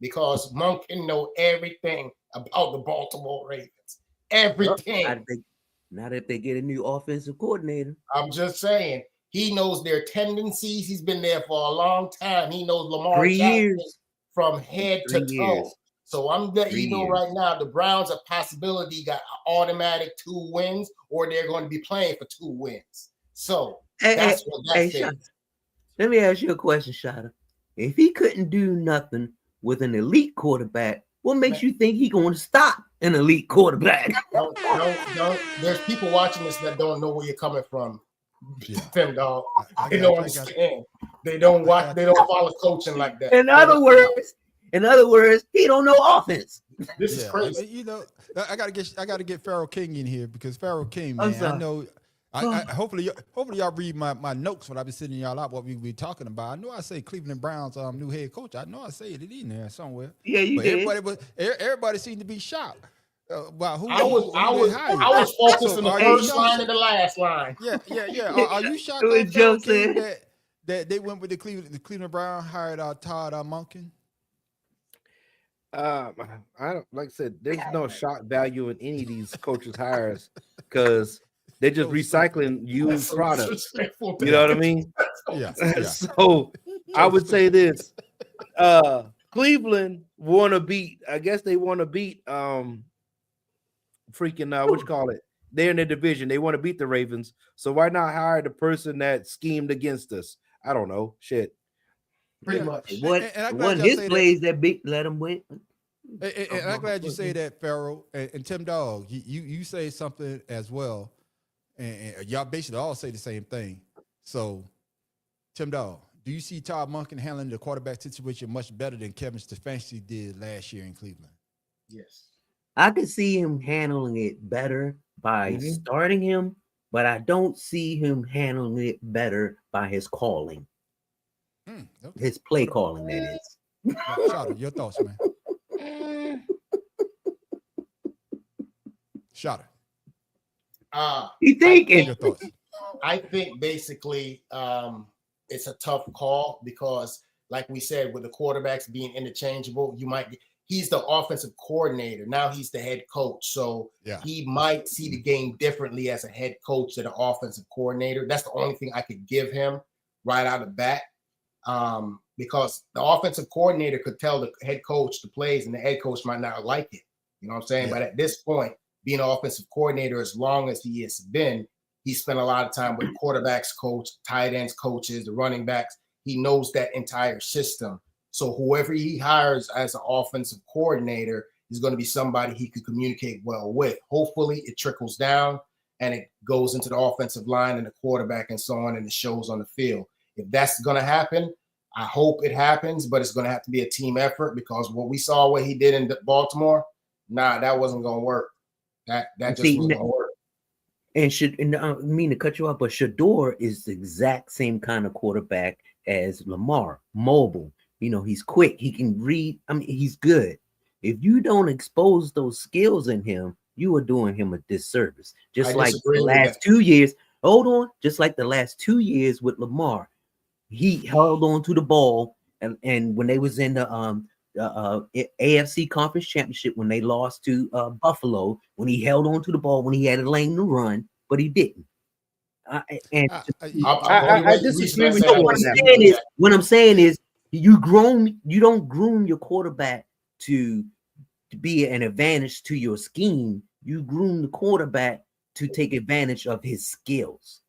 because Monk can know everything about the Baltimore Ravens. Everything. Not if they get a new offensive coordinator. I'm just saying. He knows their tendencies. He's been there for a long time. He knows Lamar 3 Jackson years. from head to 3 toe. years. So I'm letting 3 you know years. right now, the Browns a possibility got an automatic 2 wins, or they're going to be playing for 2 wins. So that's what that says. Shada, let me ask you a question, Shada. If he couldn't do nothing with an elite quarterback, what makes you think he's going to stop an elite quarterback? Don't. There's people watching this that don't know where you're coming from. Yeah. Tim Dog. I They got don't you. understand. They don't watch. They don't follow coaching like that. In other words, he don't know offense. This is crazy. You know, I gotta get Pharaoh King in here because Pharaoh King, I'm man, sorry. I know. Hopefully y'all read my notes when I be sitting y'all out what we be talking about. I know I say Cleveland Browns new head coach. I know I say it in there somewhere. Yeah, you But did. everybody seemed to be shocked about who I hired. was focused on the are you first shocked? line and the last line. Yeah. Are you shocked It was on Pharaoh Joe King said. that they went with the Cleveland Browns hired Todd Monken? I don't, like I said, there's no shock value in any of these coaches' hires because they're just recycling used So products. disrespectful. You know what I mean? Yeah. So I would say this: Cleveland want to beat. I guess they want to beat freaking what you call it? They're in the division. They want to beat the Ravens. So why not hire the person that schemed against us? I don't know. Shit. Pretty much. What And I'm glad y'all his say plays that big let him win. And I'm glad you say that, Pharaoh. And Tim Dog, you say something as well. And y'all basically all say the same thing. So, Tim Dog, do you see Todd Monken handling the quarterback situation much better than Kevin Stefanski did last year in Cleveland? Yes. I could see him handling it better by starting him, but I don't see him handling it better by his calling, Okay. his play calling, that is. Shada, your thoughts, man. Shada, You thinking? your thoughts. I think basically it's a tough call because, like we said, with the quarterbacks being interchangeable, he's the offensive coordinator. Now he's the head coach. So he might see the game differently as a head coach than an offensive coordinator. That's the only thing I could give him right out of the bat. Because the offensive coordinator could tell the head coach the plays and the head coach might not like it. You know what I'm saying? Yeah. But at this point, being an offensive coordinator as long as he has been, he spent a lot of time with quarterbacks coach, tight ends coaches, the running backs. He knows that entire system. So whoever he hires as an offensive coordinator is going to be somebody he could communicate well with. Hopefully it trickles down and it goes into the offensive line and the quarterback and so on, and it shows on the field. If that's going to happen, I hope it happens, but it's going to have to be a team effort because what we saw what he did in Baltimore, that wasn't going to work. That just wasn't going to work. And I mean to cut you off, but Shador is the exact same kind of quarterback as Lamar, mobile. You know, he's quick. He can read. I mean, he's good. If you don't expose those skills in him, you are doing him a disservice. Just like the last 2 years. Hold on. Just like the last 2 years with Lamar, he held on to the ball. And when they was in the AFC Conference Championship, when they lost to Buffalo, when he held on to the ball, when he had a lane to run, but he didn't. I disagree with you. What I'm saying is You don't groom your quarterback to be an advantage to your scheme. You groom the quarterback to take advantage of his skills.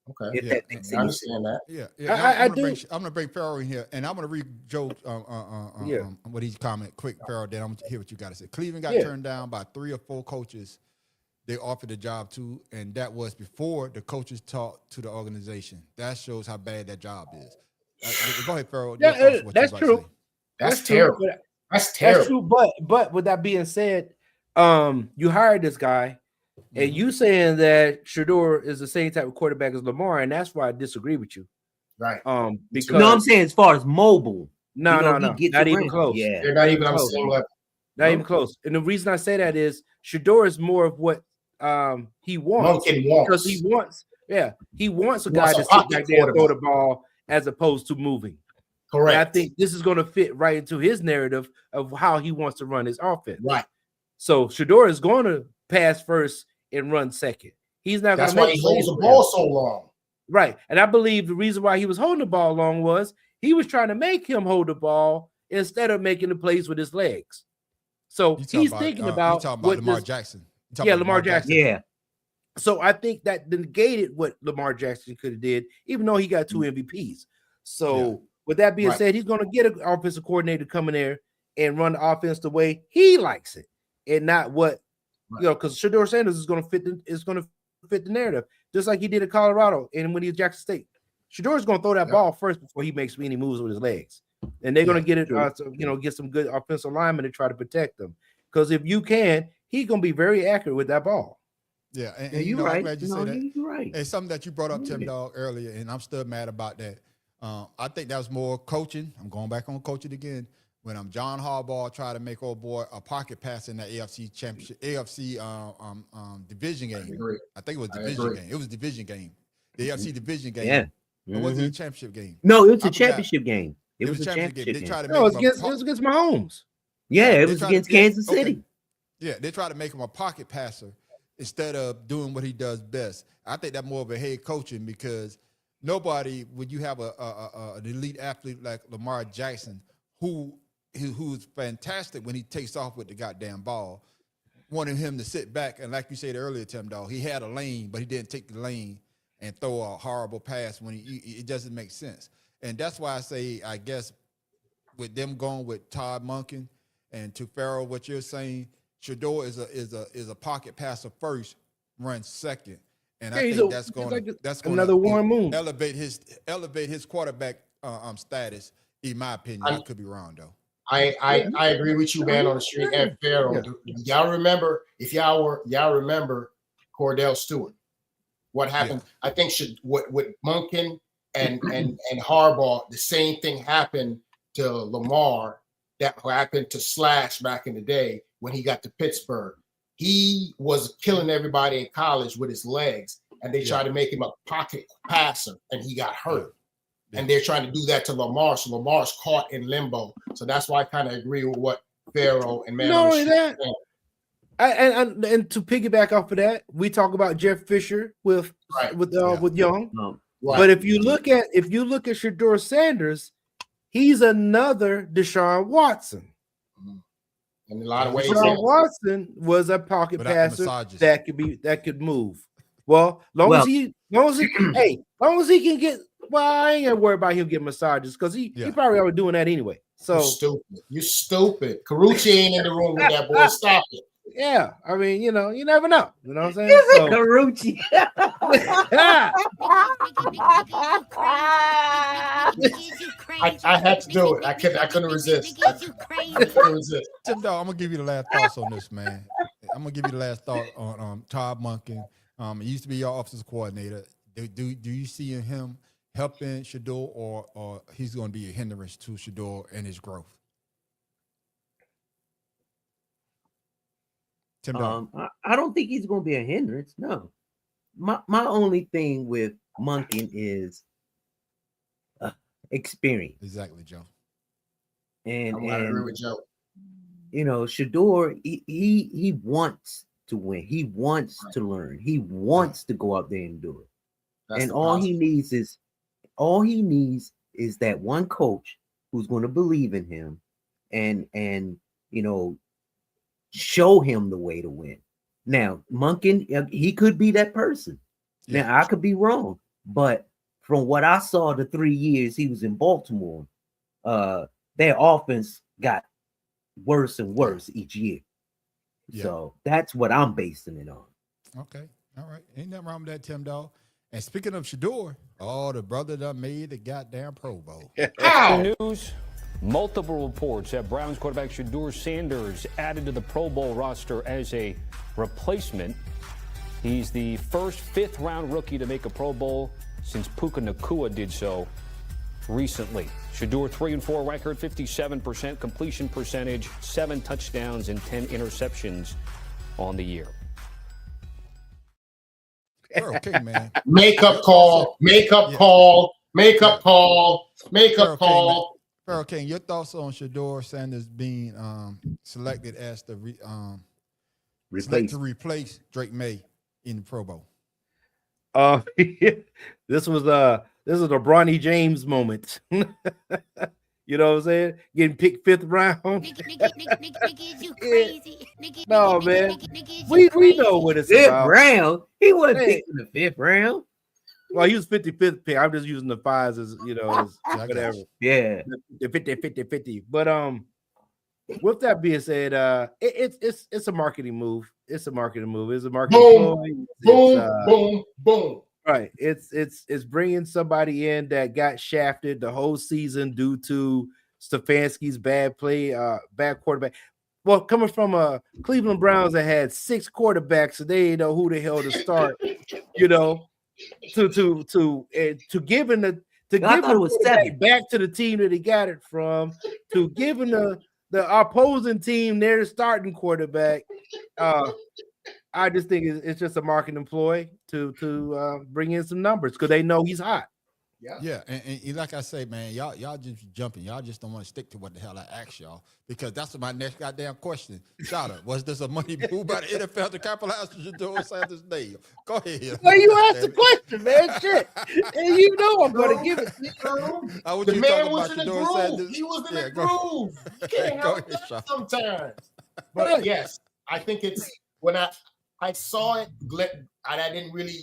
Okay, If that makes I understand that. I'm gonna bring Farrell in here, and I'm gonna read Joe Yeah. what he's comment quick, Farrell. Then I'm gonna hear what you got to say. Cleveland got Yeah. turned down by 3 or 4 coaches they offered the job to, and that was before the coaches talked to the organization. That shows how bad that job is. Go ahead, Farrell. Your thoughts on what That's you about to true. say. That's true, terrible. but- That's terrible. That's true, but with that being said, you hired this guy, and you saying that Shador is the same type of quarterback as Lamar, and that's why I disagree with you. Right. Because No, I'm saying as far as mobile. no, he gets not even around. close. Yeah. They're not even on the close. same level. Not even close. And the reason I say that is Shador is more of what he wants. Monken wants. Because he wants a He guy wants to a sit pocket back there and throw quarterback. the ball as opposed to moving. Correct. And I think this is going to fit right into his narrative of how he wants to run his offense. Right. So Shador is going to pass first and run second. He's not going That's to why make he holds plays the for ball him. so long. Right. And I believe the reason why he was holding the ball long was he was trying to make him hold the ball instead of making the plays with his legs. So he's thinking about you talking what about Lamar this- Jackson. Yeah, Lamar Jackson. Yeah. So I think that negated what Lamar Jackson could have did, even though he got 2 MVPs. So with that being Right. said, he's going to get an offensive coordinator to come in there and run the offense the way he likes it, and not what because Shador Sanders is going to fit the narrative, just like he did at Colorado and when he was Jackson State. Shador's going to throw that ball first before he makes any moves with his legs, and they're going to get it, get some good offensive linemen to try to protect them. Because if you can, he's going to be very accurate with that ball. Yeah, and you're I'm right. glad you say that. You're right. It's something that you brought up, Tim Dog, earlier, and I'm still mad about that. I think that was more coaching. I'm going back on coaching again. When John Harbaugh tried to make old boy a pocket pass in that AFC championship, AFC division game. I think it was division game. It was division game. The AFC division game. Yeah. It wasn't a championship game. No, it was I a forgot. championship game. It was a championship game. They tried to No, make it was against Mahomes. Yeah, it They was tried against to- yeah, Kansas okay. City. Yeah, they try to make him a pocket passer instead of doing what he does best. I think that's more of a head coaching because nobody, when you have an elite athlete like Lamar Jackson, who's fantastic when he takes off with the goddamn ball, wanting him to sit back and like you said earlier, Tim Dog, he had a lane, but he didn't take the lane and throw a horrible pass when it doesn't make sense. And that's why I say, I guess, with them going with Todd Monken and to Farrell, what you're saying, Shador is a pocket passer first, runs second, and I think that's going to another Warren Moon. elevate his quarterback status. In my opinion, I could be wrong though. I agree with you, man, on the street and Farrell. Y'all remember Cordell Stewart? What happened? I think with Monken and Harbaugh, the same thing happened to Lamar that happened to Slash back in the day when he got to Pittsburgh. He was killing everybody in college with his legs, and they tried to make him a pocket passer, and he got hurt. And they're trying to do that to Lamar, so Lamar's caught in limbo. So that's why I kind of agree with what Farrell and Man. Not only that, and to piggyback off of that, we talk about Jeff Fisher with Young. Right. But if you look at Shador Sanders, he's another Deshaun Watson. In a lot of ways, Deshaun Watson was a pocket passer that could move. Well, long as he can get. Well, I ain't gonna worry about him getting massages because he probably already doing that anyway. So you stupid. Carucci ain't in the room with that boy. Stop it. Yeah, I mean, you never know. You know what I'm saying? So, Carucci. I had to do it. I couldn't resist. Tim Dog, I'm gonna give you the last thoughts on this, man. I'm gonna give you the last thought on Todd Monken. He used to be your offensive coordinator. Do you see him helping Shador, or he's going to be a hindrance to Shador and his growth? Tim Dog. I don't think he's going to be a hindrance. No, my only thing with Monken is experience. Exactly, Joe. I agree with Joe. Shador, he wants to win. He wants to learn. He wants to go out there and do it. And all he needs is that one coach who's going to believe in him and show him the way to win. Now, Monken, he could be that person. Yeah. Now, I could be wrong, but from what I saw the 3 years he was in Baltimore, their offense got worse and worse each year. Yeah. So that's what I'm basing it on. Okay. All right. Ain't nothing wrong with that, Tim Dog. And speaking of Shador, the brother that made the goddamn Pro Bowl. News. Multiple reports have Browns quarterback Shador Sanders added to the Pro Bowl roster as a replacement. He's the first fifth-round rookie to make a Pro Bowl since Puka Nacua did so recently. Shador 3-4 record, 57% completion percentage, 7 touchdowns and 10 interceptions on the year. Okay, man. Makeup call. Pharaoh King, your thoughts on Shador Sanders being selected as the to replace Drake May in the Pro Bowl? This was a Bronny James moment. You know what I'm saying? Getting picked 5th round. Nigga, you crazy. No, man. We know what it's about. 5th round? He wasn't picked in the 5th round. Well, he was 55th pick. I'm just using the 5s as, as whatever. Yeah. The 50. But with that being said, it's a marketing move. It's a marketing move. It's a marketing Boom. Right. It's bringing somebody in that got shafted the whole season due to Stefanski's bad play, bad quarterback. Well, coming from a Cleveland Browns that had 6 quarterbacks, so they didn't know who the hell to start. To giving the back to the team that he got it from, to giving the opposing team their starting quarterback. I just think it's just a marketing ploy to bring in some numbers because they know he's hot. Yeah, and like I say, man, y'all just jumping. Y'all just don't want to stick to what the hell I asked y'all, because that's my next goddamn question. Shout out, was this a money move by the NFL to capitalize on Shador Sanders' name? Go ahead. Well, you asked the question, man. Shit, and you know I'm going to give it to you. The man was in the groove. He was in the groove. You can't help that sometimes. But yes, I think it's when I saw it, I didn't really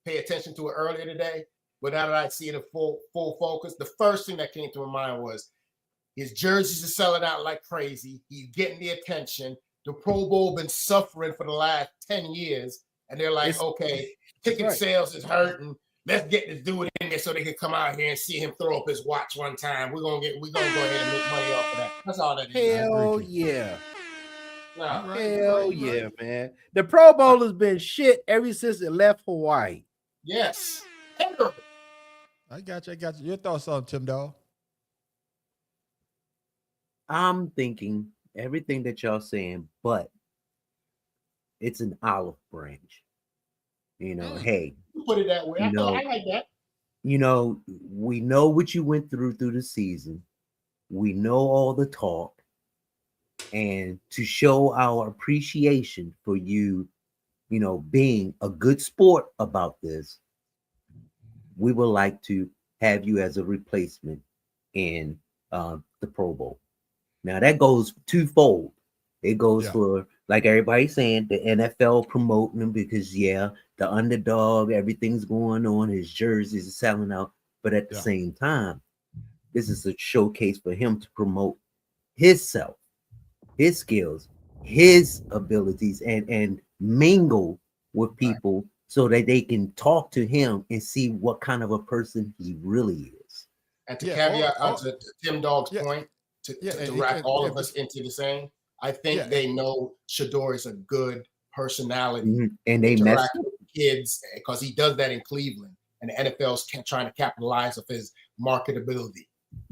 pay attention to it earlier today. But now that I see it in full focus, the first thing that came to my mind was his jerseys are selling out like crazy. He's getting the attention. The Pro Bowl been suffering for the last 10 years. And they're like, okay, ticket sales is hurting. Let's get this dude in there so they can come out here and see him throw up his watch one time. We're gonna go ahead and make money off of that. That's all that is. Hell yeah. Hell yeah, man. The Pro Bowl has been shit ever since it left Hawaii. Yes. I got you. Your thoughts on Tim Dog? I'm thinking everything that y'all saying, but it's an olive branch. Hey. You put it that way. I like that. We know what you went through the season. We know all the talk. And to show our appreciation for you, being a good sport about this, we would like to have you as a replacement in the Pro Bowl. Now that goes twofold. It goes for, like everybody's saying, the NFL promoting him because the underdog, everything's going on, his jerseys are selling out. But at the same time, this is a showcase for him to promote himself, his skills, his abilities, and mingle with people so that they can talk to him and see what kind of a person he really is. And to caveat to Tim Dog's point, to wrap all of us into the same, I think they know Shador is a good personality. And they mess with kids because he does that in Cleveland. And the NFL's trying to capitalize off his marketability.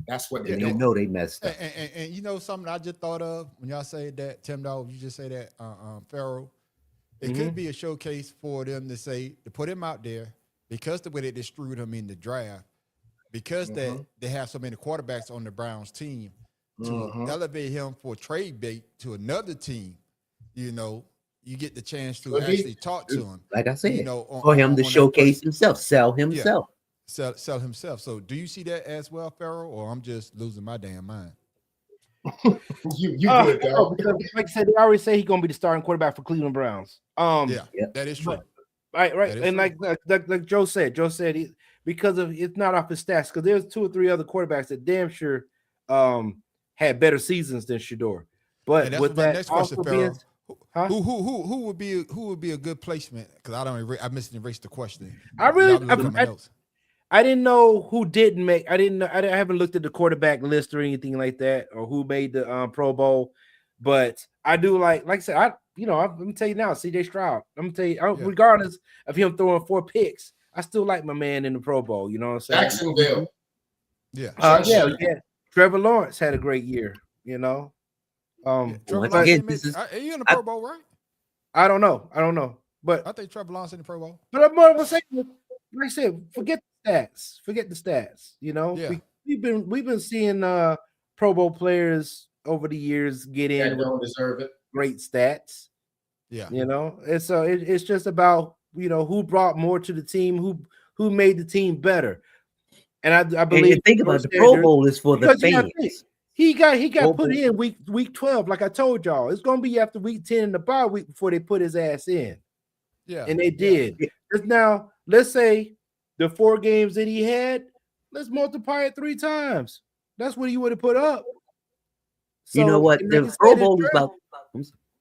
That's what they do. Know they messed up. And something I just thought of when y'all say that, Tim Dog, you just say that, Pharaoh, it could be a showcase for them to put him out there because the way that they screwed him in the draft, because that they have so many quarterbacks on the Browns team, to elevate him for trade bait to another team. You get the chance to actually talk to him. Like I said, for him to showcase himself, sell himself. sell himself. So do you see that as well, Farrell, or I'm just losing my damn mind? You good, dog. Because like I said, they already say he's gonna be the starting quarterback for Cleveland Browns. Yeah, that is true. Right. And true. like Joe said, because of it's not off his stats, because there's 2 or 3 other quarterbacks that damn sure had better seasons than Shador. But and that's with my that next question, Farrell. Huh? Who would be a good placement? Because I missed erased the question. I didn't know who didn't make. I haven't looked at the quarterback list or anything like that, or who made the Pro Bowl. But I do like I said, I'm gonna tell you now, CJ Stroud. I'm gonna tell you, regardless of him throwing 4 picks, I still like my man in the Pro Bowl. You know what I'm saying? Jacksonville. Yeah. Trevor Lawrence had a great year. You know. Trevor but Lawrence are you in the Pro Bowl, right? I don't know, but I think Trevor Lawrence in the Pro Bowl. But I'm more saying, like I said, forget the stats. You know, we've been seeing Pro Bowl players over the years get in that don't deserve it. Great stats. Yeah, you know, and so it's just about who brought more to the team, who made the team better. And I believe and think about the Pro Bowl is for the fans. He got put in week 12, like I told y'all. It's gonna be after week 10 in the bye week before they put his ass in. Yeah, and they did. Now, let's say the 4 games that he had, let's multiply it 3 times. That's what he would have put up. So, you know what? The Pro Bowl is about.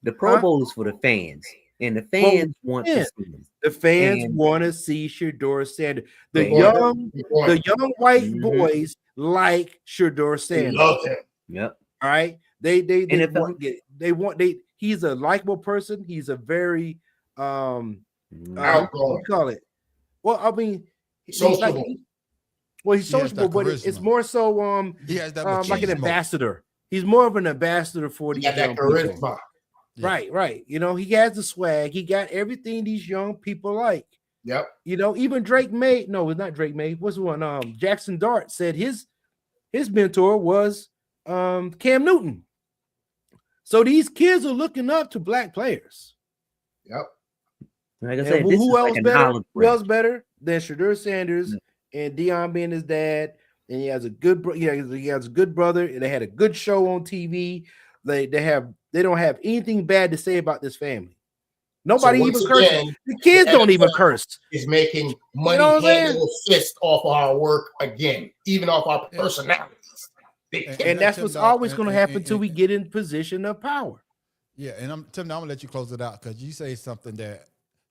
The Pro Bowl is for the fans, and the fans want to see him. The fans want to see Shedeur Sanders. The young white boys like Shedeur Sanders. Love him. Yep. All right. He's a likable person. He's a very outgoing. What do you call it? Well, I mean, sociable. He's sociable, but it's more so he has that like an ambassador. He's more of an ambassador for these young charisma. people. Yeah. Right. You know, he has the swag. He got everything these young people like. Yep. You know, even Drake May. No, it's not Drake May. What's the one? Jackson Dart said his mentor was Cam Newton. So these kids are looking up to black players. Yep. Like I said, who else better than Shedeur Sanders and Deion being his dad? And he has a good he has a good brother. And they had a good show on TV. They don't have anything bad to say about this family. Nobody even curses. The kids don't even curse. Is making money hand over fist off of our work again, even off our personalities. And that's what's always going to happen until we get in position of power. Yeah, and Tim, I'm gonna let you close it out because you say something that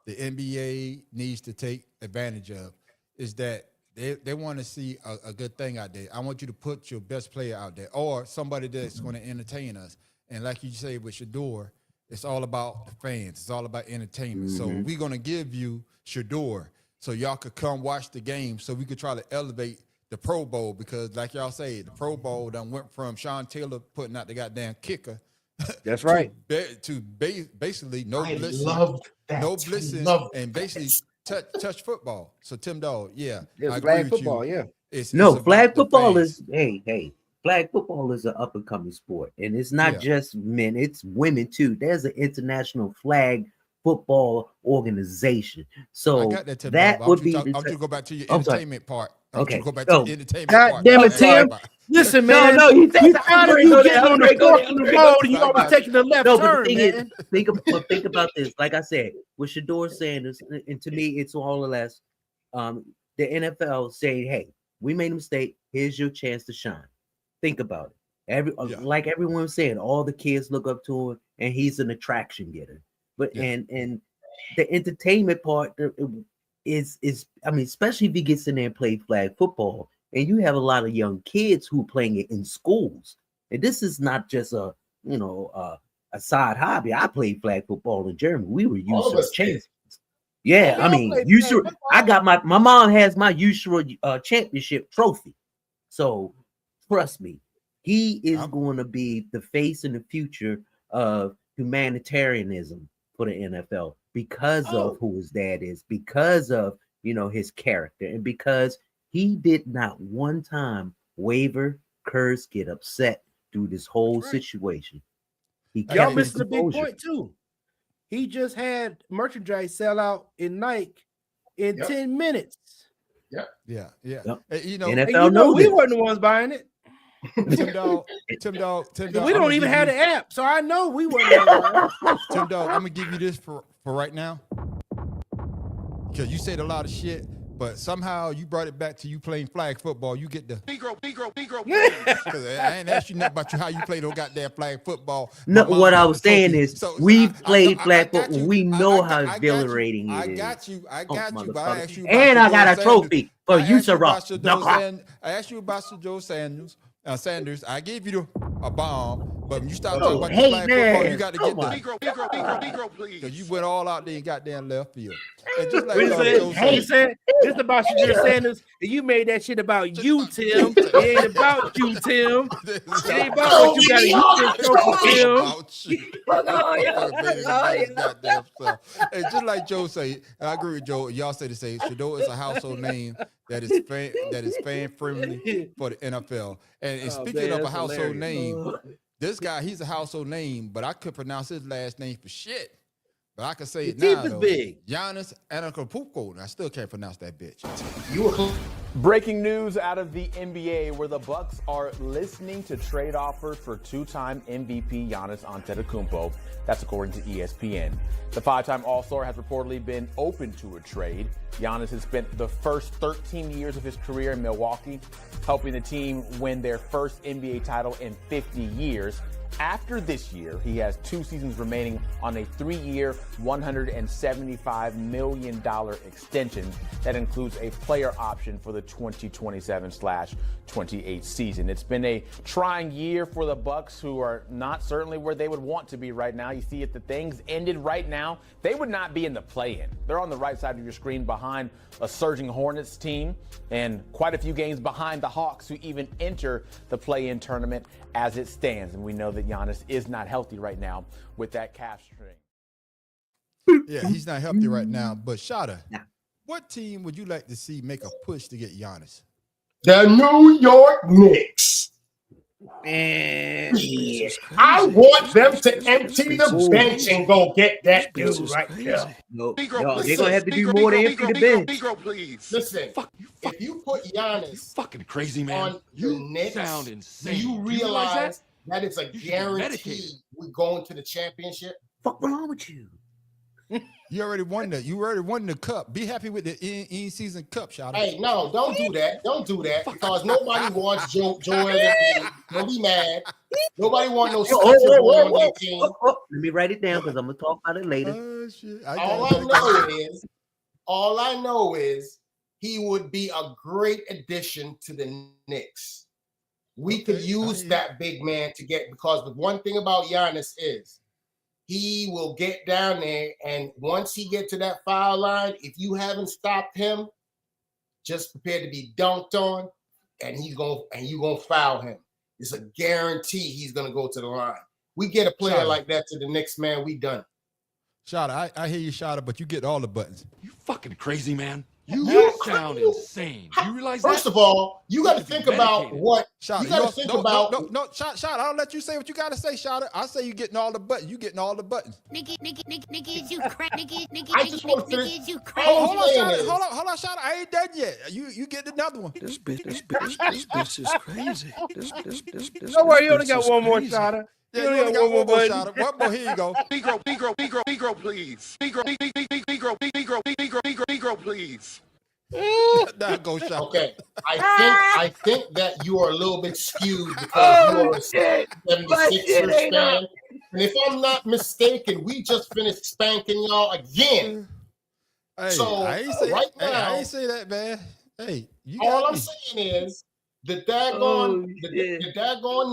the NBA needs to take advantage of is that they want to see a good thing out there. I want you to put your best player out there or somebody that's going to entertain us. And like you say with Shedeur, it's all about the fans. It's all about entertainment. So we're going to give you Shedeur so y'all could come watch the game so we could try to elevate the Pro Bowl because like y'all say, the Pro Bowl done went from Sean Taylor putting out the goddamn kicker. That's right. To basically no blitzing, and basically touch football. So Tim Dog, it's flag football. Yeah, flag football is flag football is an up and coming sport, and it's not just men; it's women too. There's an international flag football organization. So I got that would be. I'll just go back to your entertainment part. Okay, go back to the entertainment God part. Damn it, Tim! Listen, man. You trying to get on the road, and you always taking the left turn, man. Think about this. Like I said, with Shedeur Sanders, and to me, it's all or less. The NFL saying, "Hey, we made a mistake. Here's your chance to shine." Think about it. Like everyone said, all the kids look up to him, and he's an attraction getter. But and the entertainment part is I mean, especially if he gets in there and play flag football, and you have a lot of young kids who are playing it in schools. And this is not just a side hobby. I played flag football in Germany. We were youth champions. Yeah, I mean, I got my mom has my youth championship trophy. So trust me, he is going to be the face in the future of humanitarianism for the NFL because of who his dad is, because of his character, and because he did not one time curse, get upset through this whole situation. Y'all missed the big point too. He just had merchandise sell out in Nike in 10 minutes. Yeah. Yep. And, you know, NFL And you know, know we this. weren't the ones buying it. Tim Dog. We don't even have the app, so I know we weren't. The ones buying it. Tim Dog, I'm gonna give you this for right now, because you said a lot of shit, but somehow you brought it back to you playing flag football. You get the Negro. because I ain't asked you nothing about how you play no goddamn flag football. No, My mom what I got was the trophy. saying is So we've I played got flag football. you. We know I how got you. exhilarating I it is. got you. I Oh, got you. But I asked you about and I got a Shedeur trophy for Sanders. you, I asked Sarah. about I asked you about Shedeur Sanders. I gave you a bomb, but when you start talking about the flag football, you got to get the Negro, please. because you went all out there and goddamn left field. And just like He Joe said, said, this about Shedeur Sanders, and you made that shit about you, Tim. It ain't about you, Tim. It ain't about what you got to use this trophy, Tim. about you. Motherfucker made it about his goddamn self. And just like Joe said, and I agree with Joe. Y'all say the same. Shedeur is a household name that is fan friendly for the NFL. And speaking of a household name, this guy, he's a household name, but I could pronounce his last name for shit. But I can say it The now, team is though. big. Giannis Antetokounmpo, and I still can't pronounce that bitch. You were close. Breaking news out of the NBA, where the Bucks are listening to trade offers for two-time MVP Giannis Antetokounmpo. That's according to ESPN. The five-time All-Star has reportedly been open to a trade. Giannis has spent the first 13 years of his career in Milwaukee, helping the team win their first NBA title in 50 years. After this year, he has 2 seasons remaining on a 3-year, $175 million extension that includes a player option for the 2027/28 season. It's been a trying year for the Bucks, who are not certainly where they would want to be right now. You see, if the things ended right now, they would not be in the play-in. They're on the right side of your screen behind a surging Hornets team and quite a few games behind the Hawks, who even enter the play-in tournament as it stands. And we know that Giannis is not healthy right now with that calf string. Yeah, he's not healthy right now. But Shada, what team would you like to see make a push to get Giannis? The New York Knicks. Man, I want them to empty the bench and go get that dude right there. No, Negro, no, they're listen, gonna have to do Negro, more to Negro, empty the Negro, bench. Negro, please. Listen, You if you put Giannis fucking crazy, man. on the Knicks, sound do insane. you Do realize that it's a You should be guarantee medicated. we're going to the championship? Fuck wrong with you? You already won the cup. Be happy with the in-season cup, Shada. Hey, no, don't do that. Don't do that because nobody wants Joel Embiid. Don't be mad. Nobody wants no Spencer Boy on their team. Let me write it down because I'm gonna talk about it later. Oh, shit. All I know is he would be a great addition to the Knicks. We could use that big man to get, because the one thing about Giannis is he will get down there, and once he get to that foul line, if you haven't stopped him, just prepare to be dunked on, and you're gonna foul him. It's a guarantee he's gonna go to the line. We get a player like that to the Knicks, man, we done. Shada, I hear you, Shada, but you get all the buttons. You fucking crazy, man. You sound insane. You realize First that? of all, you got to should be think about medicated. what Shada, you got to think about. No, Shada, I don't let you say what you got to say, Shada. I say you getting all the buttons. You getting all the buttons. Nigga, is you crazy? I just want to finish. Is you Hold on, saying Shada. is- Hold on, Shada. I ain't done yet. You get another one. This bitch is crazy. don't worry, you only got one more shot. Yeah, you only got one more, Shada. One more. Here you go. Negro, please. Negro, please. Now go, Shada. Okay, I think that you are a little bit skewed because you are a 76ers fan. And if I'm not mistaken, we just finished spanking y'all again. Hey, So, I ain't say right hey, I now- ain't say that, man. Hey, you All got I'm me. saying is the daggone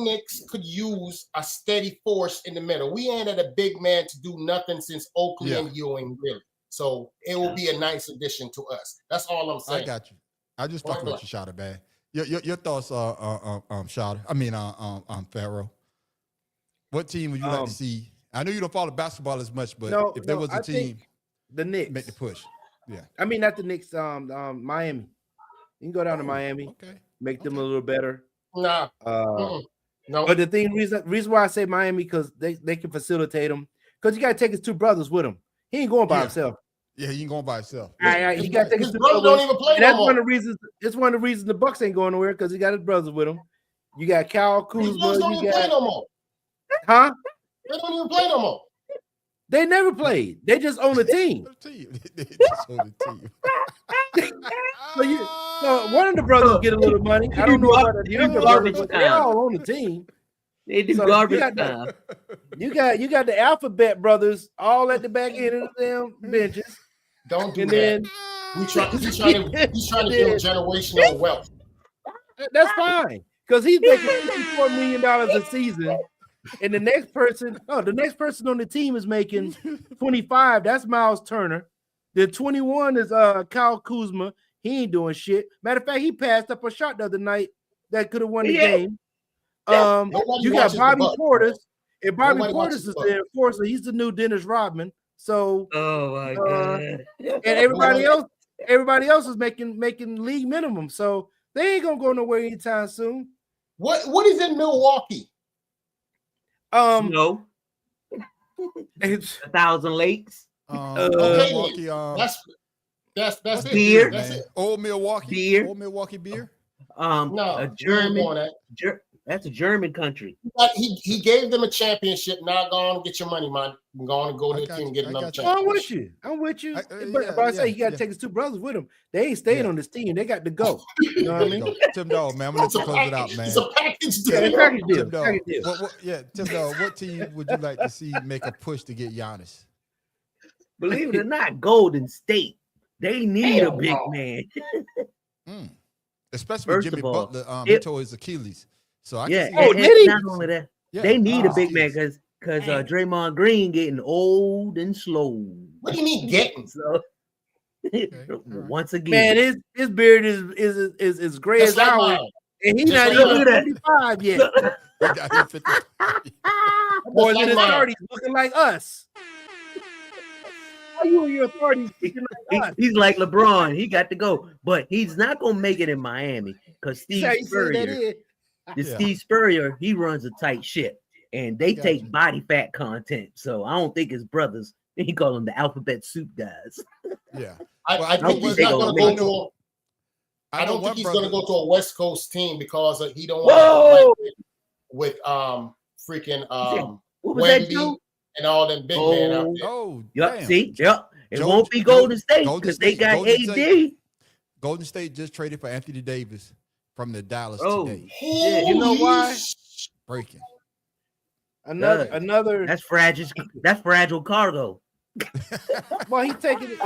Knicks could use a steady force in the middle. We ain't had a big man to do nothing since Oakley and Ewing, really. So it will be a nice addition to us. That's all I'm saying. I got you. I just fucking Point with you, Shada, man. Your thoughts, Shada. I mean, Pharaoh. What team would you like to see? I know you don't follow basketball as much, but if there was a team, the Knicks make the push. Yeah. I mean, not the Knicks. Miami. You can go down to Miami. Okay. Make them a little better. Nah. No. But the reason why I say Miami, because they can facilitate him. Because you got to take his 2 brothers with him. He ain't going by himself. Yeah, he ain't going by himself. All right, you got to take His it to brother don't even play and no that's more. one of the reasons. It's one of the reasons the Bucks ain't going nowhere because he got his brothers with him. You got Kyle His Kuzma. brothers don't You even play got no more. huh? They don't even play no more. They never played. They just own the team. They just on the team. So one of the brothers get a little money. I don't know about the other brothers, but they all on the team. They do So garbage you got time. You got the Alphabet brothers all at the back end of the damn benches. Don't do And that. then He's trying to build generational wealth. that's fine because he's making $54 million a season, and the next person on the team is making 25. That's Miles Turner. The 21 is Kyle Kuzma. He ain't doing shit. Matter of fact, he passed up a shot the other night that could have won the game. You got Bobby Portis, and Bobby Portis is the enforcer. He's the new Dennis Rodman. So, oh my god, and everybody else is making league minimum. So they ain't gonna go nowhere anytime soon. What is in Milwaukee? No, it's 1,000 Lakes. Milwaukee. That's it. Beer. That's it. Old Milwaukee Beer. Old Milwaukee beer. No, a German. That's a German country. He gave them a championship. Now go on and get your money, man. Go on and go to the team and get another championship. I'm with you. But I say you got to take his two brothers with him. They ain't staying on this team. They got to go. You know what I mean? Tim Dog, man. I'm gonna let you close it out, man. It's a package deal. Yeah, package deal. Tim Dog. Package deal. Tim Dog, what team would you like to see make a push to get Giannis? Believe it or not, Golden State. They need a big man. Especially with First Jimmy of all, Butler. He tore his Achilles. So I yeah, can see and not only that, Yeah. they need a big man Jeez. because Draymond Green getting old and slow. What do you mean getting? So Okay, all right. once again, Man, his beard is gray Just as like ours, mine. and he's Just not like even mine. 55 yet. He got hit 50. Boys like in his mine. 30s looking like us. How you in your 30s looking like us? he's like LeBron. He got to go, but he's not gonna make it in Miami because Steve How you say that Spurrier. is? Yeah. Steve Spurrier, he runs a tight ship, and they Gotcha. take body fat content. So I don't think his brothers. He call them the alphabet soup guys. Yeah. I think he's they not gonna going to make go to. I don't think he's going to go to a West Coast team because he don't Whoa! want to play with freaking What was that, Wemby Joe? and all them big men out there. Oh, Yep. damn. See, yep. It Joe- won't be Joe- Golden State Golden because they State- got Golden AD. State. Golden State just traded for Anthony Davis from the Dallas Oh, today. Yeah, you know why? Breaking. Another. That's fragile. That's fragile cargo. Well, he's taking his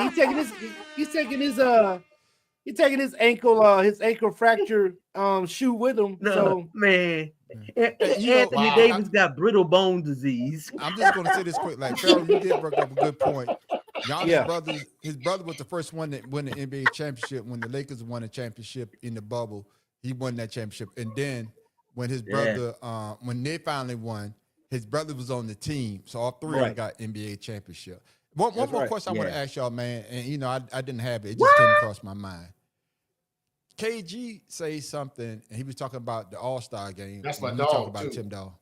ankle fracture shoe with him. No, So man. You know, Anthony wow. Davis got brittle bone disease. I'm just going to say this quick. Like, Farrell, you did bring up a good point. Giannis' Yeah. brother, his brother was the first one that won the NBA championship. When the Lakers won a championship in the bubble, he won that championship. And then when his brother, when they finally won, his brother was on the team. So all three of them Right. got NBA championship. One more right. question I want to Yeah. ask y'all, man. And, you know, I didn't have it. It just came across my mind. KG say something, and he was talking about the All-Star game. That's when my we talk dog, about too. Tim Dog.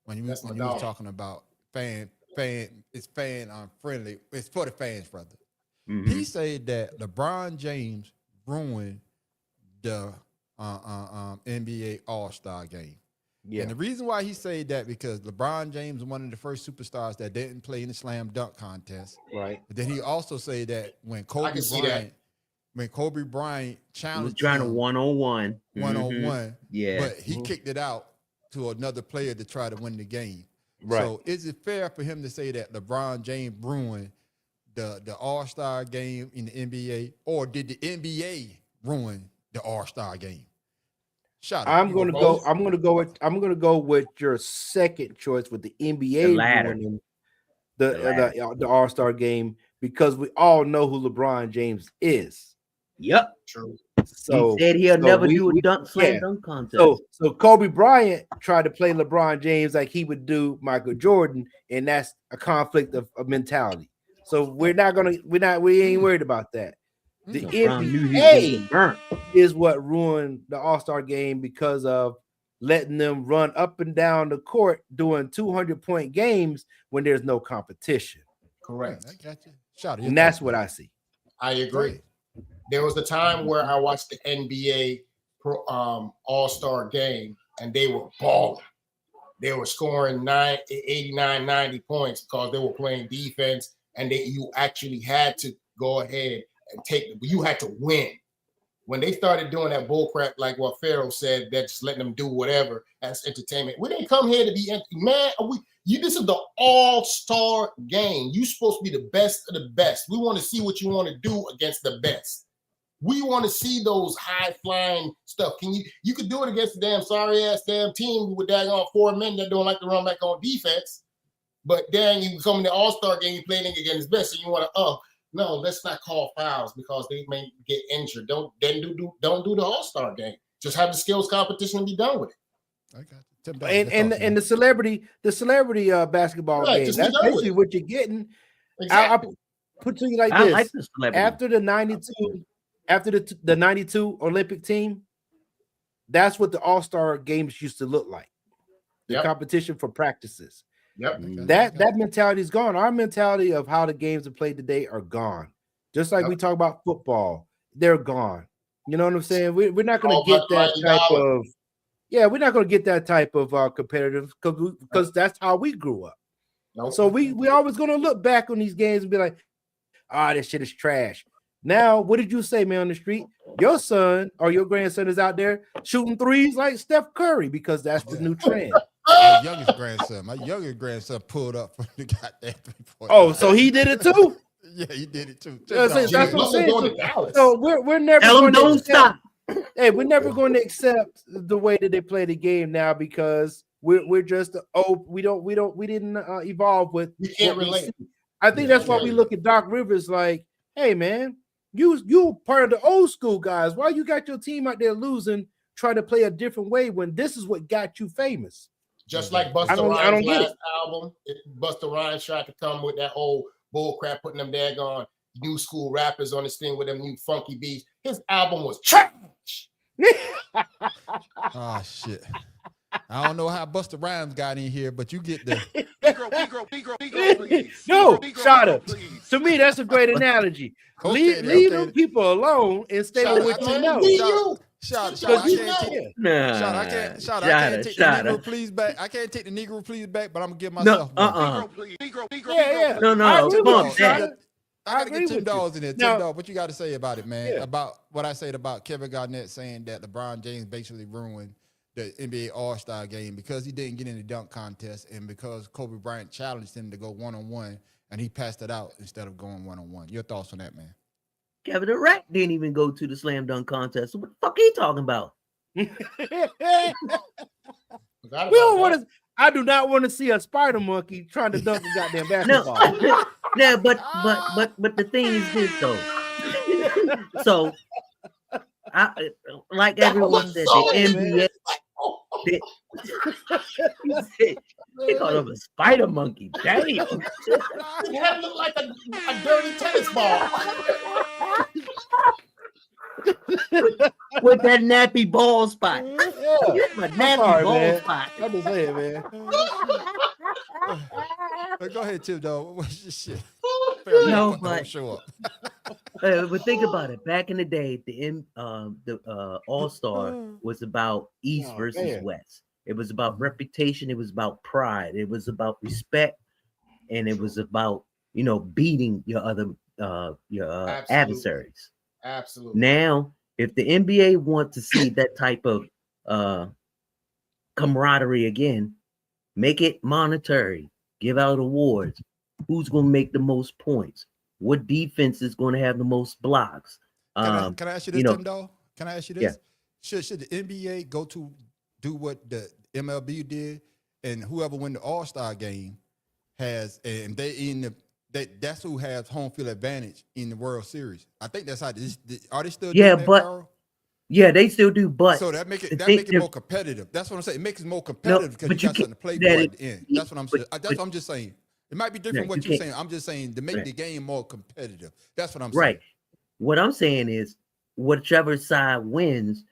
When That's my he was dog. talking about it's fan friendly. It's for the fans, brother. Mm-hmm. He said that LeBron James ruined the NBA All-Star game. yeah, And the reason why he said that because LeBron James was one of the first superstars that didn't play in the slam dunk contest. right. But then he also said that when I can see that. Kobe Bryant I was challenged trying to him one-on-one. one-on-one, Yeah. but he kicked it out to another player to try to win the game. Right. So is it fair for him to say that LeBron James ruined the All-Star game in the NBA, or did the NBA ruin the All-Star game? I'm gonna go with your second choice with the NBA The latter. ruining The the All-Star game because we all know who LeBron James is. Yep. True. So he said he'll so never we- do a we- slam yeah. dunk contest. So Kobe Bryant tried to play LeBron James like he would do Michael Jordan, and that's a conflict of mentality. So we ain't worried about that. The LeBron knew he was gonna NBA get burnt. is what ruined the All-Star game because of letting them run up and down the court doing 200-point games when there's no competition. Correct. I got you. Shout out. And that's what I see. I agree. There was a time where I watched the NBA All-Star game, and they were balling. They were scoring 89, 90 points because they were playing defense, and you actually had to go ahead and you had to win. When they started doing that bullcrap, like what Pharaoh said, that's letting them do whatever as entertainment. We didn't come here to be, man, this is the all-star game. You're supposed to be the best of the best. We want to see what you want to do against the best. We want to see those high-flying stuff. You could do it against the damn sorry-ass damn team with daggone 4 men that don't like to run back on defense. But then you come in the all-star game, you playing against best, and you want to, no, let's not call fouls because they may get injured. Don't do the all-star game. Just have the skills competition and be done with it. I got you. And the celebrity basketball game. That's basically what you're getting. Exactly. I'll put to you like I this. like the celebrity. After the 92 Olympic team, that's what the all-star games used to look like. The competition for practices. Yep. That mentality is gone. Our mentality of how the games are played today are gone. Just like we talk about football, they're gone. You know what I'm saying? We're not going to get that type of we're not going to get that type of competitive because that's how we grew up. Nope. So we always going to look back on these games and be like, this shit is trash. Now, what did you say, man, on the street? Your son or your grandson is out there shooting threes like Steph Curry because that's the new trend. My youngest grandson pulled up from the goddamn 3-point. Oh, so he did it too? Yeah, he did it too. That's what I'm saying. So we're never going to stop. Hey, we're never going to accept the way that they play the game now because we're just we didn't evolve with. You can't relate. I think that's why we look at Doc Rivers like, hey man, you part of the old school guys. Why you got your team out there losing, trying to play a different way when this is what got you famous? Just like Busta Rhymes' last album, Busta Rhymes tried to come with that old bull crap, putting them daggone new school rappers on this thing with them new funky beats. His album was trash. Oh shit! I don't know how Busta Rhymes got in here, but you get the Negro, no, Shada. To me, that's a great analogy. Leave them people alone and stay with what you know. Shout I can't take the Negro please back. I can't take the Negro please back, but I'm gonna give myself No, I gotta get $10 in there. $10. What you got to say about it, man? About what I said about Kevin Garnett saying that LeBron James basically ruined the NBA All-Star game because he didn't get in the dunk contest and because Kobe Bryant challenged him to go one-on-one and he passed it out instead of going one-on-one. Your thoughts on that, man? Kevin Durant didn't even go to the slam dunk contest. So what the fuck are you talking about? We don't want to. I do not want to see a spider monkey trying to dunk a goddamn basketball. No, but the thing is this though. So, I like everyone said, the NBA. They called him a spider monkey. Damn. He had to look like a dirty tennis ball. With that nappy ball spot. My nappy ball spot. I'm just saying, man. Go ahead, Tim, though. What's your shit? No, but show up. But think about it. Back in the day, the All-Star was about East versus West. It was about reputation. It was about pride. It was about respect, and it was about beating your other adversaries. Absolutely. Now, if the NBA want to see that type of camaraderie again, make it monetary. Give out awards. Who's going to make the most points? What defense is going to have the most blocks? Can I ask you this, Tim, though? Can I ask you this? Yeah. Should the NBA go to do what the MLB did, and whoever win the All-Star game has, and that's who has home field advantage in the World Series? I think that's how are they still doing that, Carl? Yeah, they still do, but so that make it more competitive. That's what I'm saying. It makes it more competitive because you got something to play for at the end. That's what I'm saying. That's what I'm just saying. It might be different what you're saying. I'm just saying to make the game more competitive. That's what I'm saying. Right. What I'm saying is whichever side wins,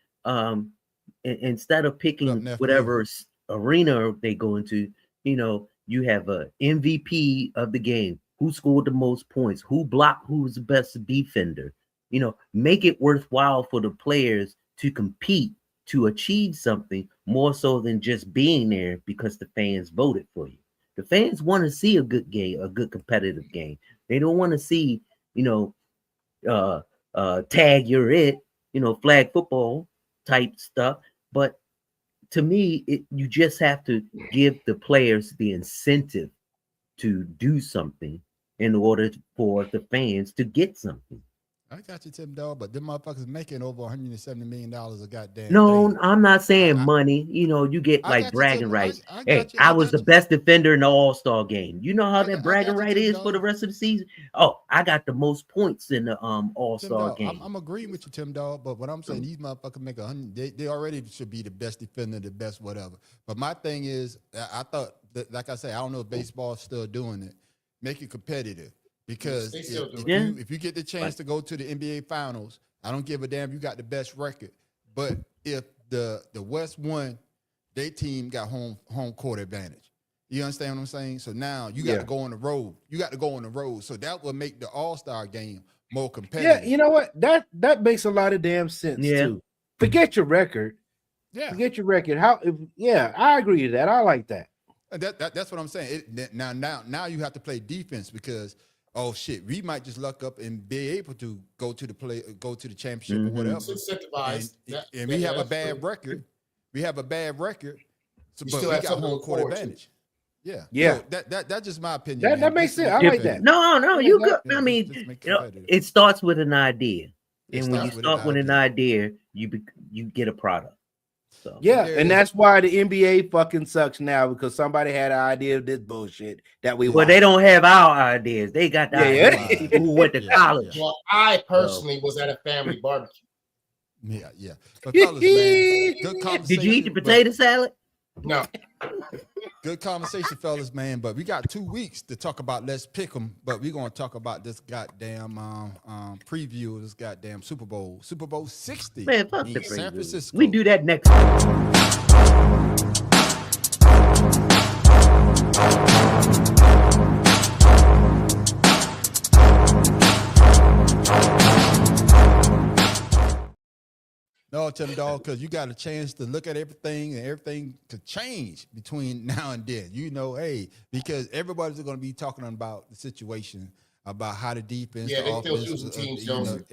instead of picking whatever arena they go into, you have a MVP of the game. who scored the most points, who blocked, who was the best defender. You know, make it worthwhile for the players to compete to achieve something more so than just being there because the fans voted for you. The fans want to see a good game, a good competitive game. They don't want to see, you know, tag you're it, you know, flag football type stuff. But to me, you just have to give the players the incentive to do something in order for the fans to get something. I got you, Tim Dog, but them motherfuckers making over $170 million a goddamn. No, day. I'm not saying money. You know, you get like bragging rights. Hey, I was the best defender in the All-Star game. You know how that bragging right is for the rest of the season? Oh, I got the most points in the All-Star game. I'm agreeing with you, Tim Dog, but what I'm saying, these motherfuckers make 100. They already should be the best defender, the best whatever. But my thing is, I thought that, like I say, I don't know if baseball's still doing it. Make it competitive. Because if you get the chance to go to the NBA Finals, I don't give a damn if you got the best record. But if the West won, their team got home court advantage. You understand what I'm saying? So now you got to go on the road. You got to go on the road. So that will make the All-Star game more competitive. Yeah, you know what? That makes a lot of damn sense too. Forget your record. Yeah. Forget your record. I agree with that. I like that. That's what I'm saying. Now you have to play defense because oh shit, we might just luck up and be able to go to the championship or whatever. And we have a bad record. We have a bad record, but we got home court advantage. Yeah. So that's just my opinion. That makes sense. I like that. No, you good. I mean, you know, it starts with an idea, and when you start with an idea, you get a product. So, and that's why the NBA fucking sucks now because somebody had an idea of this bullshit that we. Well, they don't have our ideas. They got the ideas who went to college. Well, I personally was at a family barbecue. Yeah. But fellas, man, good conversation. Did you eat the potato salad? No. Good conversation, fellas, man. But we got 2 weeks to talk about Let's Pick 'em. But we're gonna talk about this goddamn preview of this goddamn Super Bowl 60. Man, fuck the San Francisco. We do that next week. No, Tim Dog, because you got a chance to look at everything and everything could change between now and then. You know, hey, because everybody's going to be talking about the situation, about how the defense, the offense,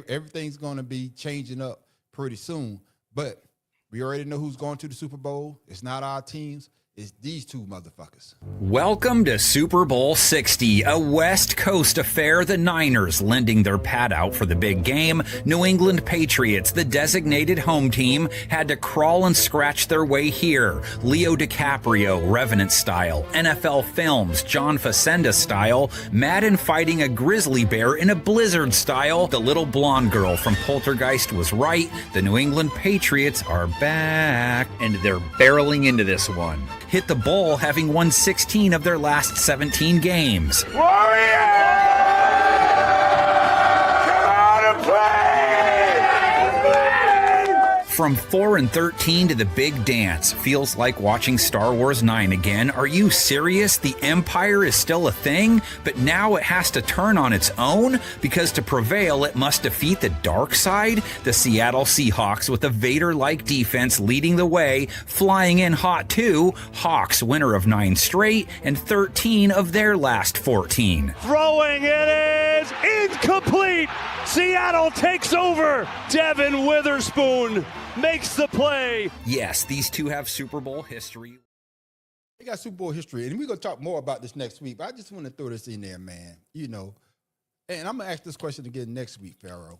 everything's going to be changing up pretty soon. But we already know who's going to the Super Bowl. It's not our teams. It's these two motherfuckers. Welcome to Super Bowl 60, a West Coast affair. The Niners lending their pad out for the big game. New England Patriots, the designated home team, had to crawl and scratch their way here. Leo DiCaprio, Revenant style. NFL Films, John Facenda style. Madden fighting a grizzly bear in a blizzard style. The little blonde girl from Poltergeist was right. The New England Patriots are back, and they're barreling into this one. Hit the bowl having won 16 of their last 17 games. Warriors! Come on and play! From 4-13 to the big dance. Feels like watching Star Wars 9 again. Are you serious? The Empire is still a thing, but now it has to turn on its own? Because to prevail, it must defeat the dark side? The Seattle Seahawks with a Vader-like defense leading the way, flying in hot too. Hawks, winner of 9 straight and 13 of their last 14. Throwing it is incomplete. Seattle takes over. Devin Witherspoon makes the play. Yes, these two have Super Bowl history. They got Super Bowl history, and we're going to talk more about this next week, but I just want to throw this in there, man. You know, and I'm going to ask this question again next week, Pharaoh.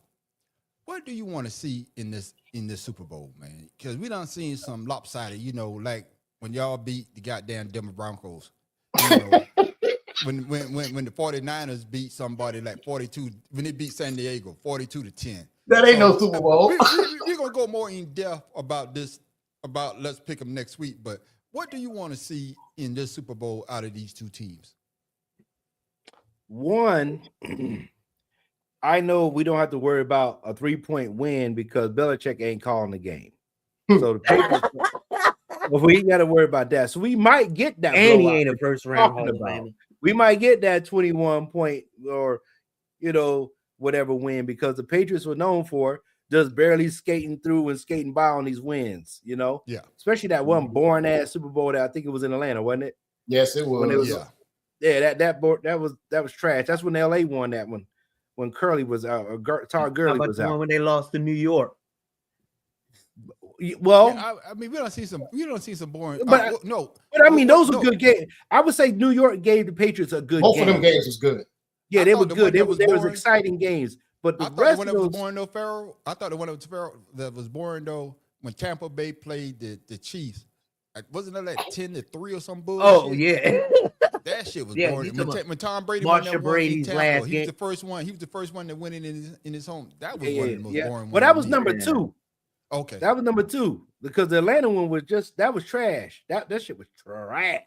What do you want to see in this Super Bowl, man? Because we done seen some lopsided, you know, like when y'all beat the goddamn Denver Broncos. You know, when the 49ers beat somebody like 42, when they beat San Diego 42-10. That ain't no Super Bowl. We're gonna go more in depth about this, about Let's Pick 'em next week. But what do you want to see in this Super Bowl out of these two teams? One, I know we don't have to worry about a 3-point win because Belichick ain't calling the game. So we got to worry about that. So we might get that. And he ain't a first round Hall of Famer. we might get that 21 point or whatever win, because the Patriots were known for just barely skating through and skating by on these wins, Yeah. Especially that one boring ass Super Bowl that I think it was in Atlanta, wasn't it? Yes, it was. That was trash. That's when LA won that one, when Curly was out, or Todd Gurley was out. When they lost to New York. Well, I mean, we don't see some boring. But I mean, those were good games. I would say New York gave the Patriots a good. Both of them games was good. Yeah, they were good. There was exciting games. But the rest of those, was boring though, Farrell. I thought the one that was boring though, when Tampa Bay played the Chiefs. Wasn't that like 10-3 or some bullshit? Oh yeah, that shit was boring. When Tom Brady won that Brady's last he game. was the first one. He was the first one that went in his home. That was one of the most boring. Well, that was number 2. Okay, that was number 2, because the Atlanta one was trash. That shit was trash.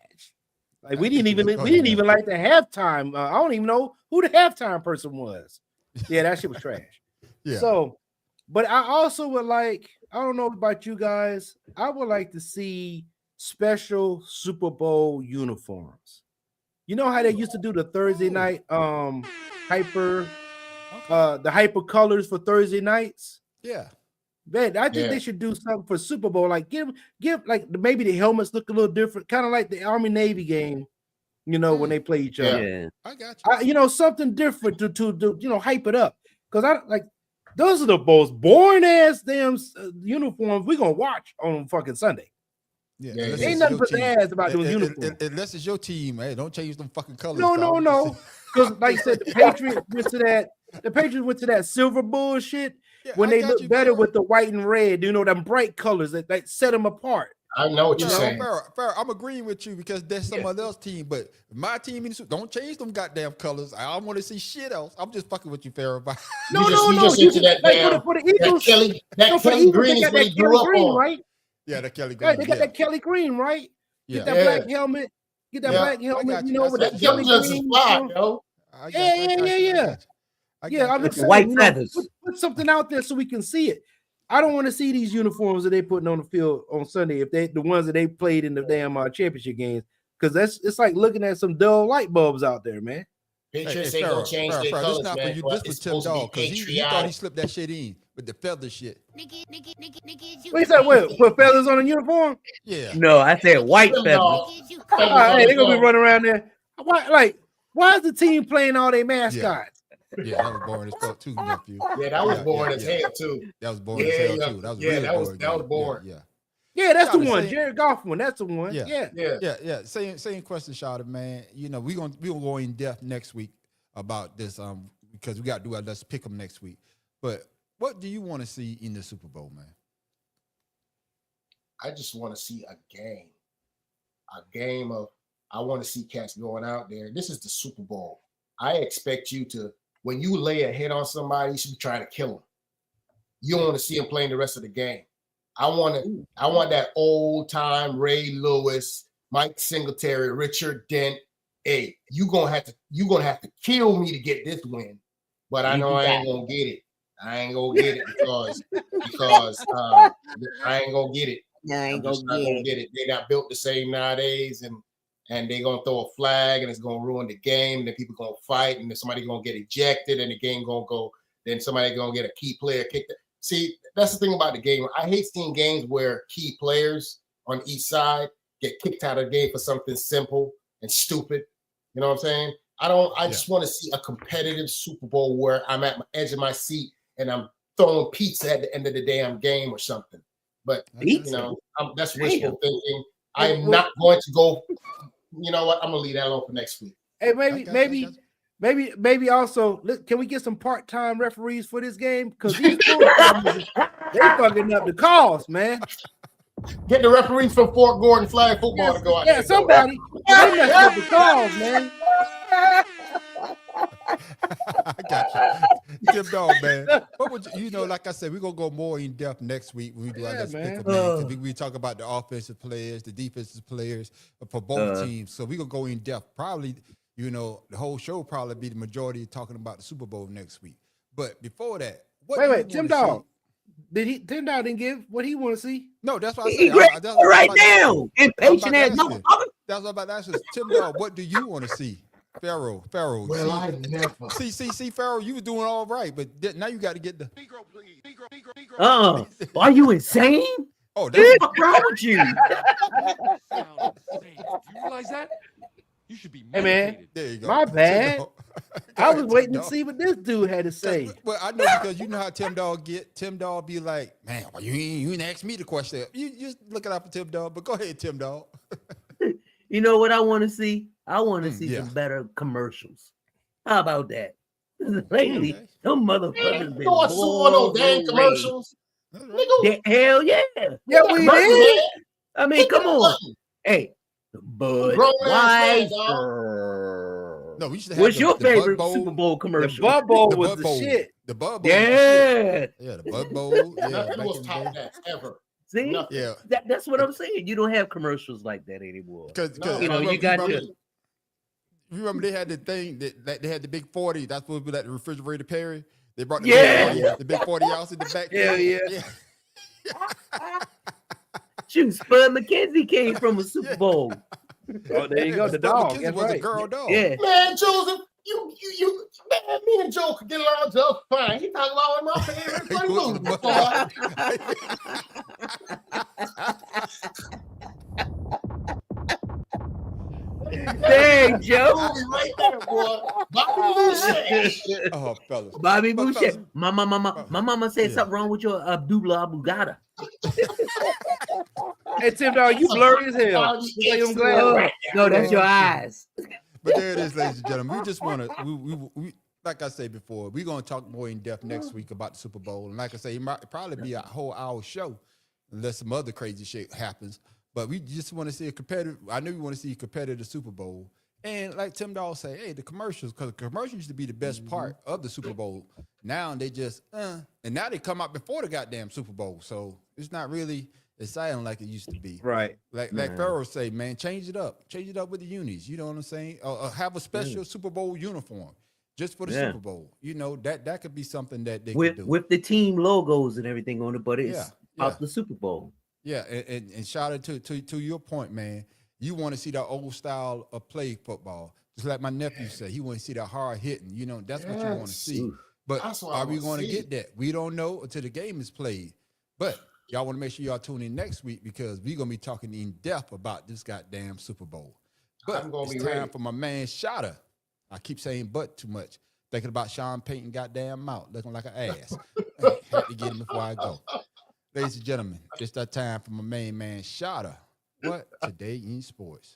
Like we didn't even like the halftime. I don't even know who the halftime person was. Yeah, that shit was trash. Yeah. So, but I also would like. I don't know about you guys. I would like to see special Super Bowl uniforms. You know how they used to do the Thursday night hyper, the hyper colors for Thursday nights? Yeah. Man, I think they should do something for Super Bowl. Like give like maybe the helmets look a little different, kind of like the Army Navy game, when they play each other. Yeah. I got you. Something different to hype it up. Because I like those are the most boring ass damn uniforms we're gonna watch on fucking Sunday. Yeah, ain't nothing but the ass about those uniforms. Unless it's your team, hey, don't change them fucking colors. No. Because like I said, the Patriots went to that silver bullshit when they look better with the white and red. Them bright colors that set them apart. I know what you're saying. Fair, I'm agreeing with you because there's someone else's team, but my team don't change them goddamn colors. I don't want to see shit else. I'm just fucking with you, Fair. No. You just into that damn for the Eagles. That Kelly Green is what he grew up on, right? Yeah, the Kelly Green. Right, they got that Kelly Green, right? Get that black helmet. Get that black helmet. With that Kelly Green. Yeah. I'm just saying, white feathers. Put something out there so we can see it. I don't want to see these uniforms that they putting on the field on Sunday if the ones that they played in the damn championship games, because it's like looking at some dull light bulbs out there, man. Patriots ain't gonna change their colors, man. This was Tim Dog because he thought he slipped that shit in with the feather shit. What you said? Put feathers on a uniform? Yeah. No, I said white feathers. Hey, they're gonna be running around there. Why is the team playing all their mascots? Yeah, that was boring as fuck too, nephew. Yeah, that was boring as hell too. That was boring as hell too. That was really boring. That was boring. Yeah, that's the one. Jared Goff one. That's the one. Yeah. Same question, Shawty, man. We gonna go in depth next week about this because we got to do our let's pick them next week. But what do you want to see in the Super Bowl, man? I just want to see a game of. I want to see cats going out there. This is the Super Bowl. I expect you to. When you lay a hit on somebody, you should be trying to kill them. You don't want to see them playing the rest of the game. I want that old time Ray Lewis, Mike Singletary, Richard Dent. Hey, you're gonna have to kill me to get this win. But I know I ain't gonna get it. I ain't gonna get it because I ain't gonna get it. I'm just not gonna get it. They're not built the same nowadays, and they're gonna throw a flag and it's gonna ruin the game. And then people gonna fight, and then somebody gonna get ejected, and the game gonna go. Then somebody gonna get a key player kicked. See, that's the thing about the game. I hate seeing games where key players on each side get kicked out of the game for something simple and stupid. You know what I'm saying? I just want to see a competitive Super Bowl where I'm at the edge of my seat and I'm throwing pizza at the end of the damn game or something. But that's wishful thinking. I'm not going to go. You know what? I'm gonna leave that alone for next week. Hey, maybe also can we get some part-time referees for this game? Because these they fucking up the calls, man. Get the referees from Fort Gordon Flag Football to go out there. Yeah, somebody. They messing up the calls, man. I got you. Tim Dog, man. What would you like I said, we're gonna go more in depth next week when we do our let's pick 'em, man. We talk about the offensive players, the defensive players for both teams. So we're gonna go in depth. Probably, the whole show probably be the majority talking about the Super Bowl next week. But before that, wait, Tim Dog. Tim Dog didn't give what he want to see? No, that's what I said. Right now. Impatient ass motherfucker. That's what I'm about to ask you. Tim Dog, what do you want to see Pharaoh. Well, I never. See, Pharaoh, you was doing all right, but now you got to get the. Are you insane? Oh, what's wrong with you? You realize that? You should be Hey medicated. man, There you go. my bad. I was waiting to Dog. see what this dude had to say. Well, I know because you know how Tim Dog get. Tim Dog be like, man, well, you ain't ask me the question. You just looking out for Tim Dog. But go ahead, Tim Dog. You know what I want to see? I want to see yeah. some better commercials. How about that? Lately, Okay. them motherfuckers been Go see one of those damn commercials. Nigga, hell yeah. Yeah, we did. I mean, come on. Hey, Bud Grown ass man, Weiser. No, we should have. What's your favorite Bud Super Bowl The commercial? Bud Bowl The was Bud the Bowl. shit. The Bud Bowl. was the shit. Yeah. Yeah, the Bud Bowl. Yeah, nothing back was in the top day. that ever. See? Nothing. Yeah, That's what I'm saying. You don't have commercials like that anymore. because No, You know, you got to. remember they had the thing that they had the big 40. That's supposed to be like the refrigerator Perry. They brought the Yeah. the big 40 ounce in the back. Hell yeah. Shoot, Spud McKenzie came from a Super Bowl. Oh, there you go. The Spud dog. McKenzie That's was a right. girl dog. Yeah. Man, Joseph, you, man, me and Joe could get along just fine. He talking about my favorite play movie, Dang, Joe. movie right there, boy. Bobby Boucher. Oh, fellas. Bobby But Boucher. fellas, My mama said something wrong with your Abdullah Abu Ghada. Hey, Tim Dog, you blurry as hell. Look like them glasses. No, that's your eyes. But there it is, ladies and gentlemen. We just want to, we like I said before, we're going to talk more in depth next week about the Super Bowl. And like I say, it might probably be a whole hour show unless some other crazy shit happens. But we just want to see a competitive, I know we want to see a competitive Super Bowl. And like Tim Dawes say, hey, the commercials, because the commercials used to be the best part of the Super Bowl. Now they just, and now they come out before the goddamn Super Bowl. So it's not really exciting like it used to be. Right. Like Pharaoh say, man, change it up. Change it up with the unis. You know what I'm saying? Have a special Super Bowl uniform just for the Super Bowl. You know, that could be something that they could do. With the team logos and everything on it, but it's out the Super Bowl. Yeah, and shout out to your point, man. You want to see that old style of play football. Just like my nephew said, he want to see that hard hitting. You know, that's what you want to see. But are we going to get that? We don't know until the game is played. But y'all want to make sure y'all tune in next week because we're going to be talking in depth about this goddamn Super Bowl. But it's time for my man Shotta. I keep saying but too much. Thinking about Sean Payton goddamn mouth, looking like an ass. Had to get him before I go. Ladies and gentlemen, it's that time for my main man Shotta. What today in sports?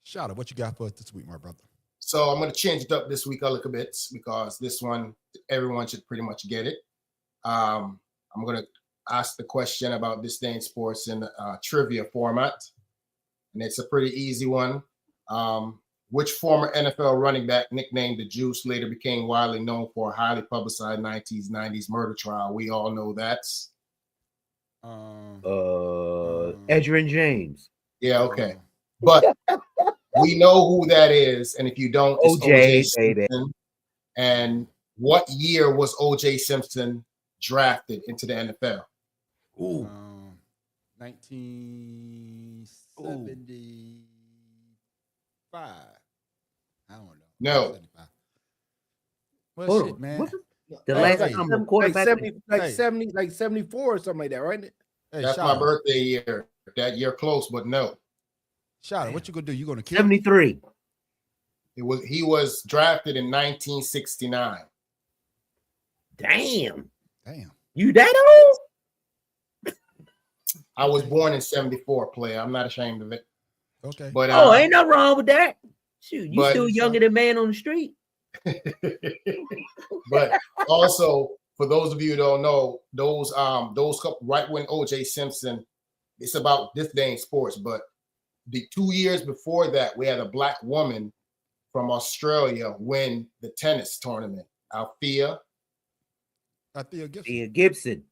Shotta, what you got for us this week, my brother? So I'm going to change it up this week a little bit because this one, everyone should pretty much get it. I'm going to ask the question about this day in sports in trivia format. And it's a pretty easy one. Which former NFL running back nicknamed the Juice later became widely known for a highly publicized 90s murder trial? We all know that's Edgerrin James. Yeah, okay. But we know who that is, and if you don't, it's O.J. Simpson. And what year was O.J. Simpson drafted into the NFL? 1975. I don't know. No. Well, shit, man. The last time a quarterback, like 74 or something like that, right? Hey, that's my birthday year. That year close, but no. Shotta, what you gonna do? You gonna kill 73? He was drafted in 1969. Damn. Damn. You that old? I was born in 74, player. I'm not ashamed of it. Okay. But ain't nothing wrong with that. Shoot, you still younger than man on the street. But also, for those of you who don't know, those couple, right when O.J. Simpson, it's about this day in sports, but the 2 years before that, we had a black woman from Australia win the tennis tournament. Althea Gibson.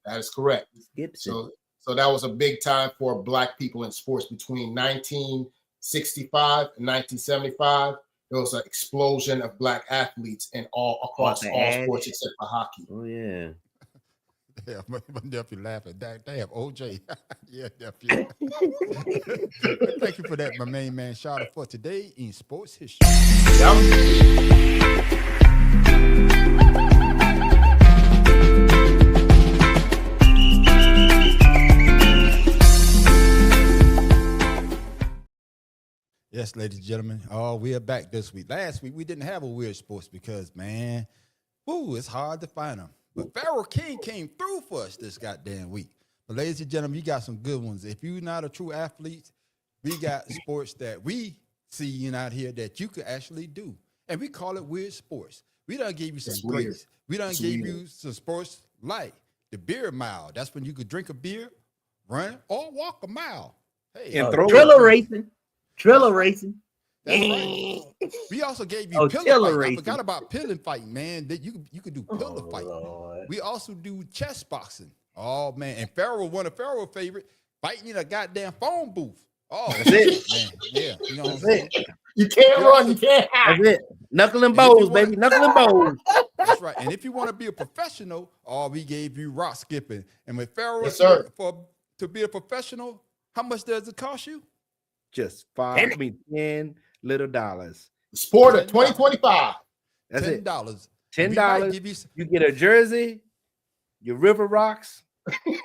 That is correct. Gibson. So that was a big time for black people in sports between 1965 and 1975. there was an explosion of black athletes in across all sports except for hockey. Oh yeah. Yeah, my nephew laughing. Damn, OJ. Yeah, nephew. Thank you for that, my main man. Shout out for today in sports history. Yes, ladies and gentlemen. Oh, we are back this week. Last week we didn't have a weird sports because, man, it's hard to find them. But Pharaoh King came through for us this goddamn week. But ladies and gentlemen, you got some good ones. If you're not a true athlete, we got sports that we see out here that you could actually do. And we call it weird sports. We done gave you some greats. We done gave you some sports like the beer mile. That's when you could drink a beer, run, or walk a mile. Hey, and Triller racing. Triller racing. That's right. We also gave you pillow fighting. I forgot about pillow fighting, man. That you could do pillow fighting. Lord. We also do chest boxing. Oh man, and Pharaoh, one of Pharaoh's favorite, fighting in a goddamn phone booth. Oh, that's it, man. Yeah, you know what I'm saying? You can't run, you can't hide. That's it. Knuckle and bows, baby. Knuckle and bows. That's right. And if you want to be a professional, we gave you rock skipping. And with Pharaoh, to be a professional, how much does it cost you? Just $10 little dollars. Sport of 2025. That's $10. $10. You get a jersey, your River Rocks.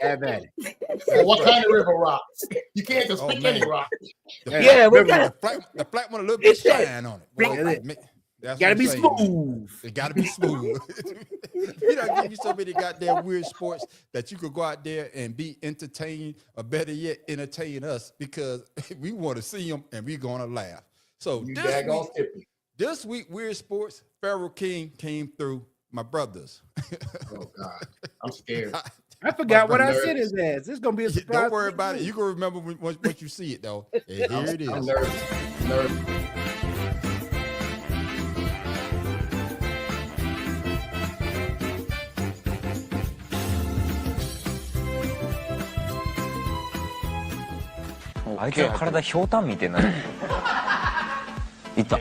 Have at it. Well, what kind of River Rocks? You can't just pick any rock. The flat one, a little bit shine on it. Boy, gotta be smooth. It gotta be smooth. We don't give you so many goddamn weird sports that you could go out there and be entertained, or better yet, entertain us, because we want to see them and we're gonna laugh. So this week, weird sports, Pharaoh King came through. My brothers. Oh God, I'm scared. I forgot what I said his ass. It's gonna be a surprise. Don't worry about it. You can remember once you see it, though. And here it is. I'm nervous.あいつの体ひょうたんみてえな。いった。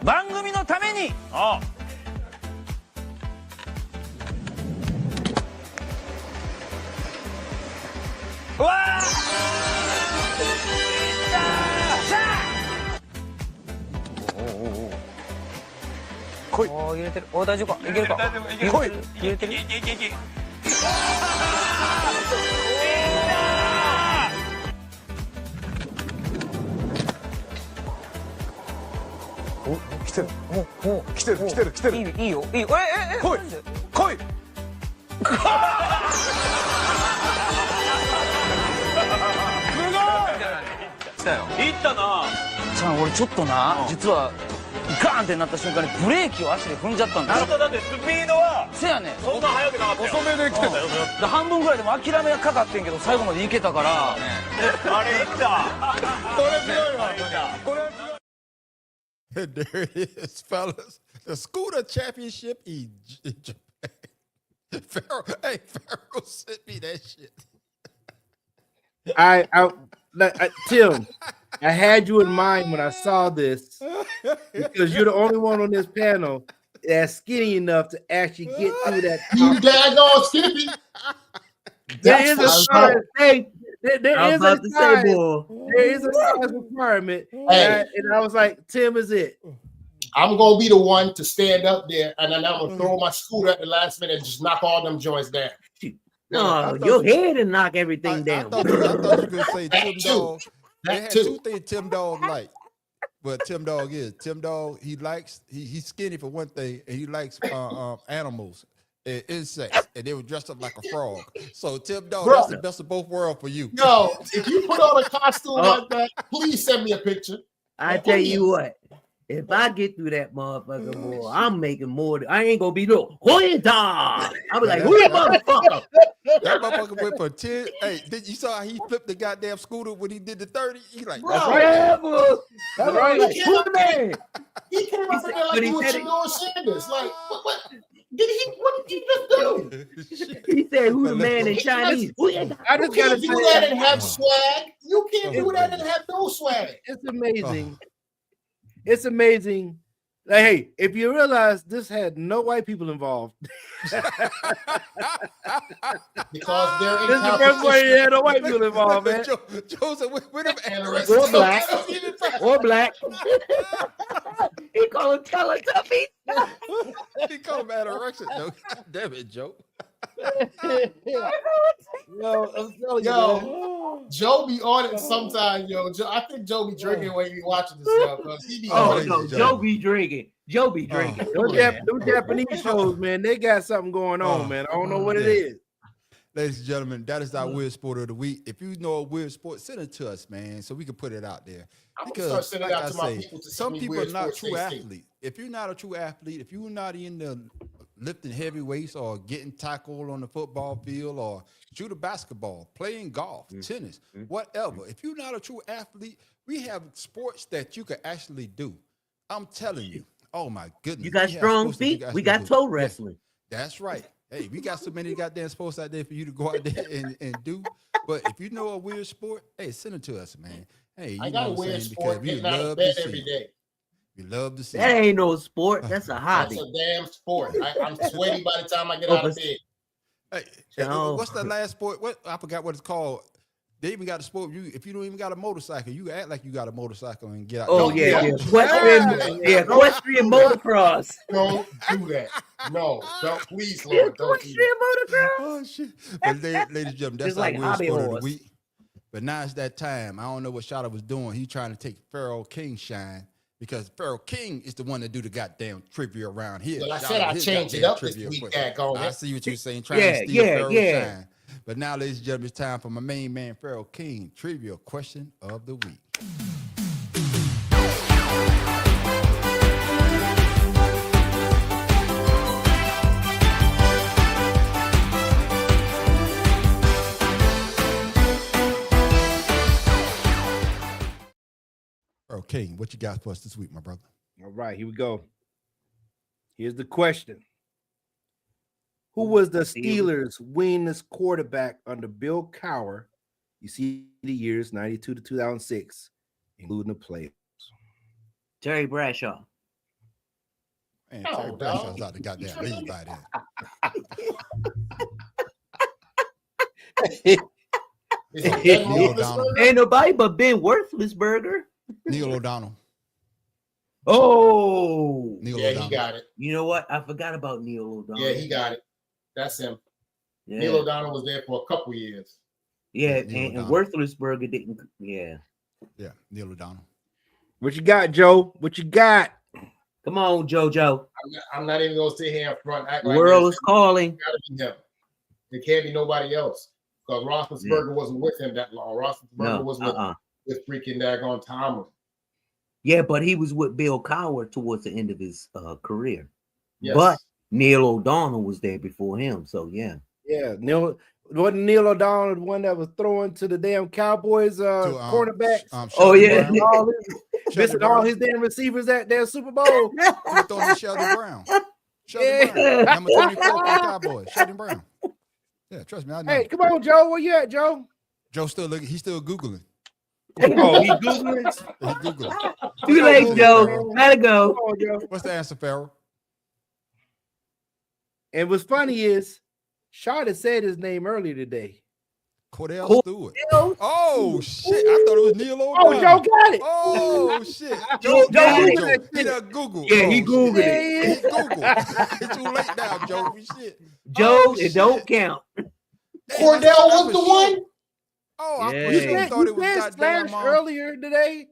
番組のために。うわー！来い。入れてる。大丈夫か。いけるか。来い。入れてる。いけ。来てる。いいよ。来い。いったな。じゃあ俺ちょっとな、実はガーンってなった瞬間にブレーキを足で踏んじゃったんだよ。だってスピードはせやねん。そんな速くなかったよ。遅めで来てたよ。半分ぐらいでも諦めがかかってんけど最後までいけたから。あれいった。これ強いわ。これ。There it is, fellas. The Scooter Championship in Japan. Pharaoh sent me that shit. Tim, I had you in mind when I saw this because you're the only one on this panel that's skinny enough to actually get through that. You daggone skinny. There is a size. There is a size requirement, and I was like, Tim is it. I'm gonna be the one to stand up there, and then I'm gonna throw my scooter at the last minute and just knock all them joints down. No, your head and knock everything down. I thought you were gonna say Tim Dog. They had two things Tim Dog like. But Tim Dog, he's skinny for one thing, and he likes animals. Insects, and they were dressed up like a frog. So Tim Dog, that's the best of both worlds for you. Yo, if you put on a costume like that, please send me a picture. I tell you what, if I get through that motherfucker, boy, I'm making more. I ain't gonna be no Hoyda. I'll be like, who that motherfucker? That motherfucker went for 10. Hey, you saw how he flipped the goddamn scooter when he did the 30? He like, that's right. That's right. He came up there like he was Shandor Sanders. Like, what? What did he just do? He said, "Who the man in Chinese?" I just You gotta can't do say, that and have swag. You can't do that and have no swag. it's amazing. It's amazing. Like, hey, if you realize this had no white people involved, Because they're this is the first one he had no white people involved, man. Joseph, with them Or black. Or black. He call him Teletubbies. He called him anorexia. No, God damn it, Joe. Yo, I'm telling you, man. Yo, Joe be on it sometimes, yo. I think Joe be drinking when he watching this stuff because he be on Oh it. no, Joe be drinking. Joe be drinking. Those Japanese shows, man, they got something going on, man. I don't know what it is. Ladies and gentlemen, that is our weird sport of the week. If you know a weird sport, send it to us, man, so we can put it out there. I'm gonna start sending it out to my people to some send me people weird are not sports true they see. athletes. If you're not a true athlete, if you're not in the lifting heavy weights or getting tackled on the football field or shoot a basketball, playing golf, tennis, whatever. If you're not a true athlete, we have sports that you can actually do. I'm telling you. Oh my goodness. You got We have strong sports that you feet. can We actually got do. toe wrestling. That's right. Hey, we got so many goddamn sports out there for you to go out there and do. But if you know a weird sport, hey, send it to us, man. Hey, you I know got a what I'm weird saying? sport Because we getting out of love bed to every see. day. We love to see. That ain't no sport. That's a hobby. That's a damn sport. I'm sweaty by the time I get out of bed. Hey, Joe. what's the last sport? What I forgot what it's called. They even got a sport. If you don't even got a motorcycle, you can act like you got a motorcycle and get out. Oh there. yeah, equestrian motocross. Don't do that. No, don't, please, Lord, don't do Equestrian that. motocross. Oh shit! But ladies and gentlemen, that's Just our like weird hobby sport of the horse. week. But now it's that time. I don't know what Shada was doing. He's trying to take Pharaoh King shine because Pharaoh King is the one that do the goddamn trivia around here. Well, I Shada, said I his changed it goddamn up this trivia week, question. daggone I it. see what you're saying, trying to steal Pharaoh's shine. But now, ladies and gentlemen, it's time for my main man, Pharaoh King, trivia question of the week. Pharaoh King, what you got for us this week, my brother? All right, here we go. Here's the question. Who was the Steelers' winningest quarterback under Bill Cowher? You see the years 92 to 2006, including the playoffs. Terry Bradshaw. Man, Terry Bradshaw's out the goddamn league by then. Ain't nobody but Ben Worthlessberger. Neil O'Donnell. Oh, Neil Yeah, O'Donnell. he got it. you know what? I forgot about Neil O'Donnell. Yeah, he got it. That's him. Yeah, Neil O'Donnell was there for a couple years. yeah, Neil and O'Donnell. Worthlessberger didn't. Yeah, Yeah, Neil O'Donnell. What you got, Joe? What you got? come on, JoJo. I'm not even gonna sit here in front and act The like world this. is calling. It's gotta be him. It can't be nobody else. Because Roethlisberger wasn't with him that long. Roethlisberger No, was with freaking daggone Tomlin. Yeah, but he was with Bill Cowher towards the end of his career. Yes. But Neil O'Donnell was there before him, so yeah. Yeah, wasn't Neil O'Donnell the one that was throwing to the damn Cowboys cornerbacks? Oh yeah, Missing all his damn receivers at their Super Bowl. He throwing to Sheldon Brown. Sheldon Brown. Number 24 for the Cowboys. Sheldon Brown. Yeah, trust me, I know. Hey, come on, Joe. Where you at, Joe? Joe's still looking. He's still Googling. Oh, he Googling? He's Googling. Too late, Joe. Gotta go. Come on, Joe. What's the answer, Pharaoh? And what's funny is, Shada said his name earlier today. Cordell Stewart. Oh shit! I thought it was Neil O'Donnell. Oh, Joe got it. Oh shit! Joe got Googled it. it. He done Googled. Yeah, he Oh, Googled shit. it. He Googled. It's too late now, Joe. Shit. Joe, Oh, it don't count. Cordell was the one? Oh, I Yeah. for sure thought it was Slash goddamn. earlier today.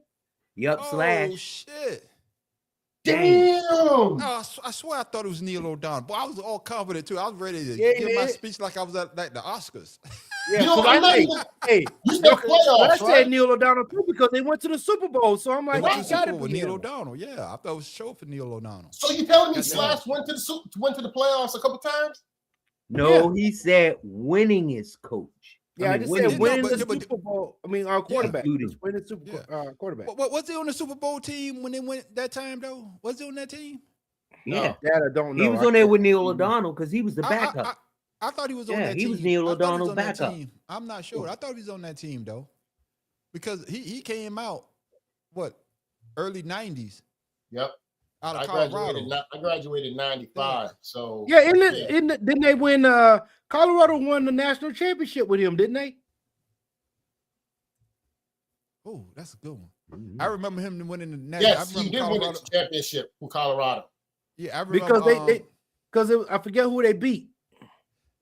Yup, Oh Slash. shit! Damn. Oh, I swear I thought it was Neil O'Donnell. Boy, I was all confident too. I was ready to Yeah, give my man. speech like I was at like the Oscars. Yeah, You know, 'cause I'm not hey, even- hey, You said playoffs, I said right? Neil O'Donnell too because they went to the Super Bowl. So I'm They like, went to you the Super gotta Bowl be with Neil him. O'Donnell. Yeah, I thought it was a show for Neil O'Donnell. So you telling me Goddamn. Slash went to the playoffs a couple times? No, he said winningest coach. Yeah, I just said winning- winning No, the but- Super Bowl. I mean, our quarterback. Including. Winning Super Yeah. quarterback. What was he on the Super Bowl team when they went that time though? Was he on that team? Yeah, that I don't know. He was on there with Neil O'Donnell because he was the backup. I thought he was on that team. He was Neil O'Donnell's backup. I'm not sure. I thought he was on that team though, because he came out early 90s. Yep. Out of I Colorado. graduated in 95. So didn't they win? Colorado won the national championship with him, didn't they? Oh, that's a good one. I remember him winning the national. Yes, he did win the championship with Colorado. Yeah, I remember because I forget who they beat.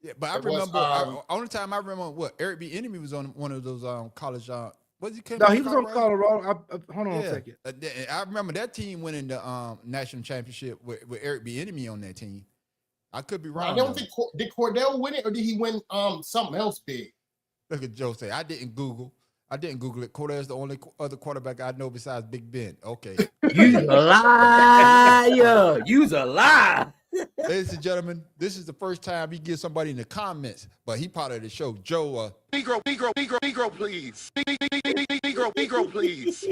Yeah, but I remember only time I remember Eric B. Enemy was on one of those college. Was he? No, he was on Colorado. Hold on a second. I remember that team winning the national championship with Eric B. Enemy on that team. I could be wrong. I don't think did Cordell win it, or did he win something else big? Look at Joe say I didn't Google it. Cordell's the only other quarterback I know besides Big Ben. Okay. You's a liar. You's a lie. Ladies and gentlemen, this is the first time he gives somebody in the comments, but he part of the show. Joe, Negro, please. Negro, please.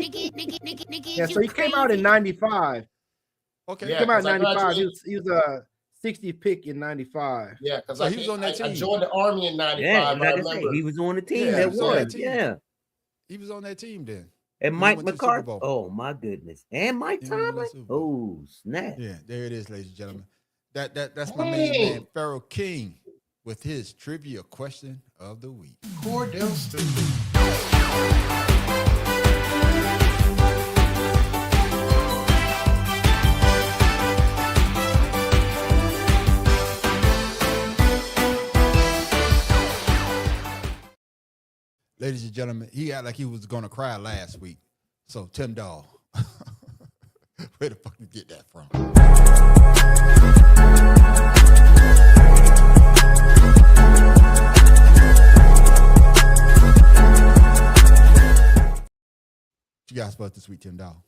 Yeah, so he came out in 95. Okay. He came out in 95. He was a 60th pick in 95. Yeah, because he was on that team. I joined the Army in 95. Yeah, like I remember. He was on the team that won. Yeah. He was on that team then. And Mike McCarthy. Oh, my goodness. And Mike Tomlin. Oh, snap. Yeah, there it is, ladies and gentlemen. That's my main man, Pharaoh King, with his trivia question of the week. Cordell Stewart. Ladies and gentlemen, he acted like he was going to cry last week. So, Tim Dahl, where the fuck you get that from? What you guys about this week, Tim Dahl?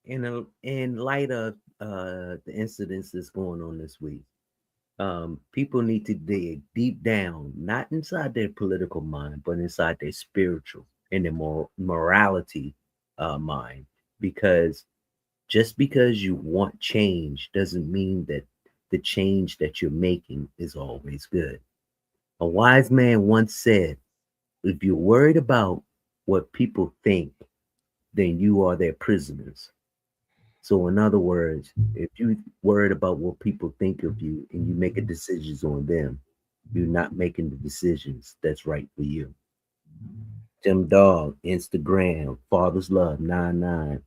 In light of the incidents that's going on this week, people need to dig deep down, not inside their political mind, but inside their spiritual and their morality mind. Because just because you want change doesn't mean that the change that you're making is always good. A wise man once said, if you're worried about what people think, then you are their prisoners. So in other words, if you're worried about what people think of you and you make decisions on them, you're not making the decisions that's right for you. Tim Dahl, Instagram, Father's Love 99.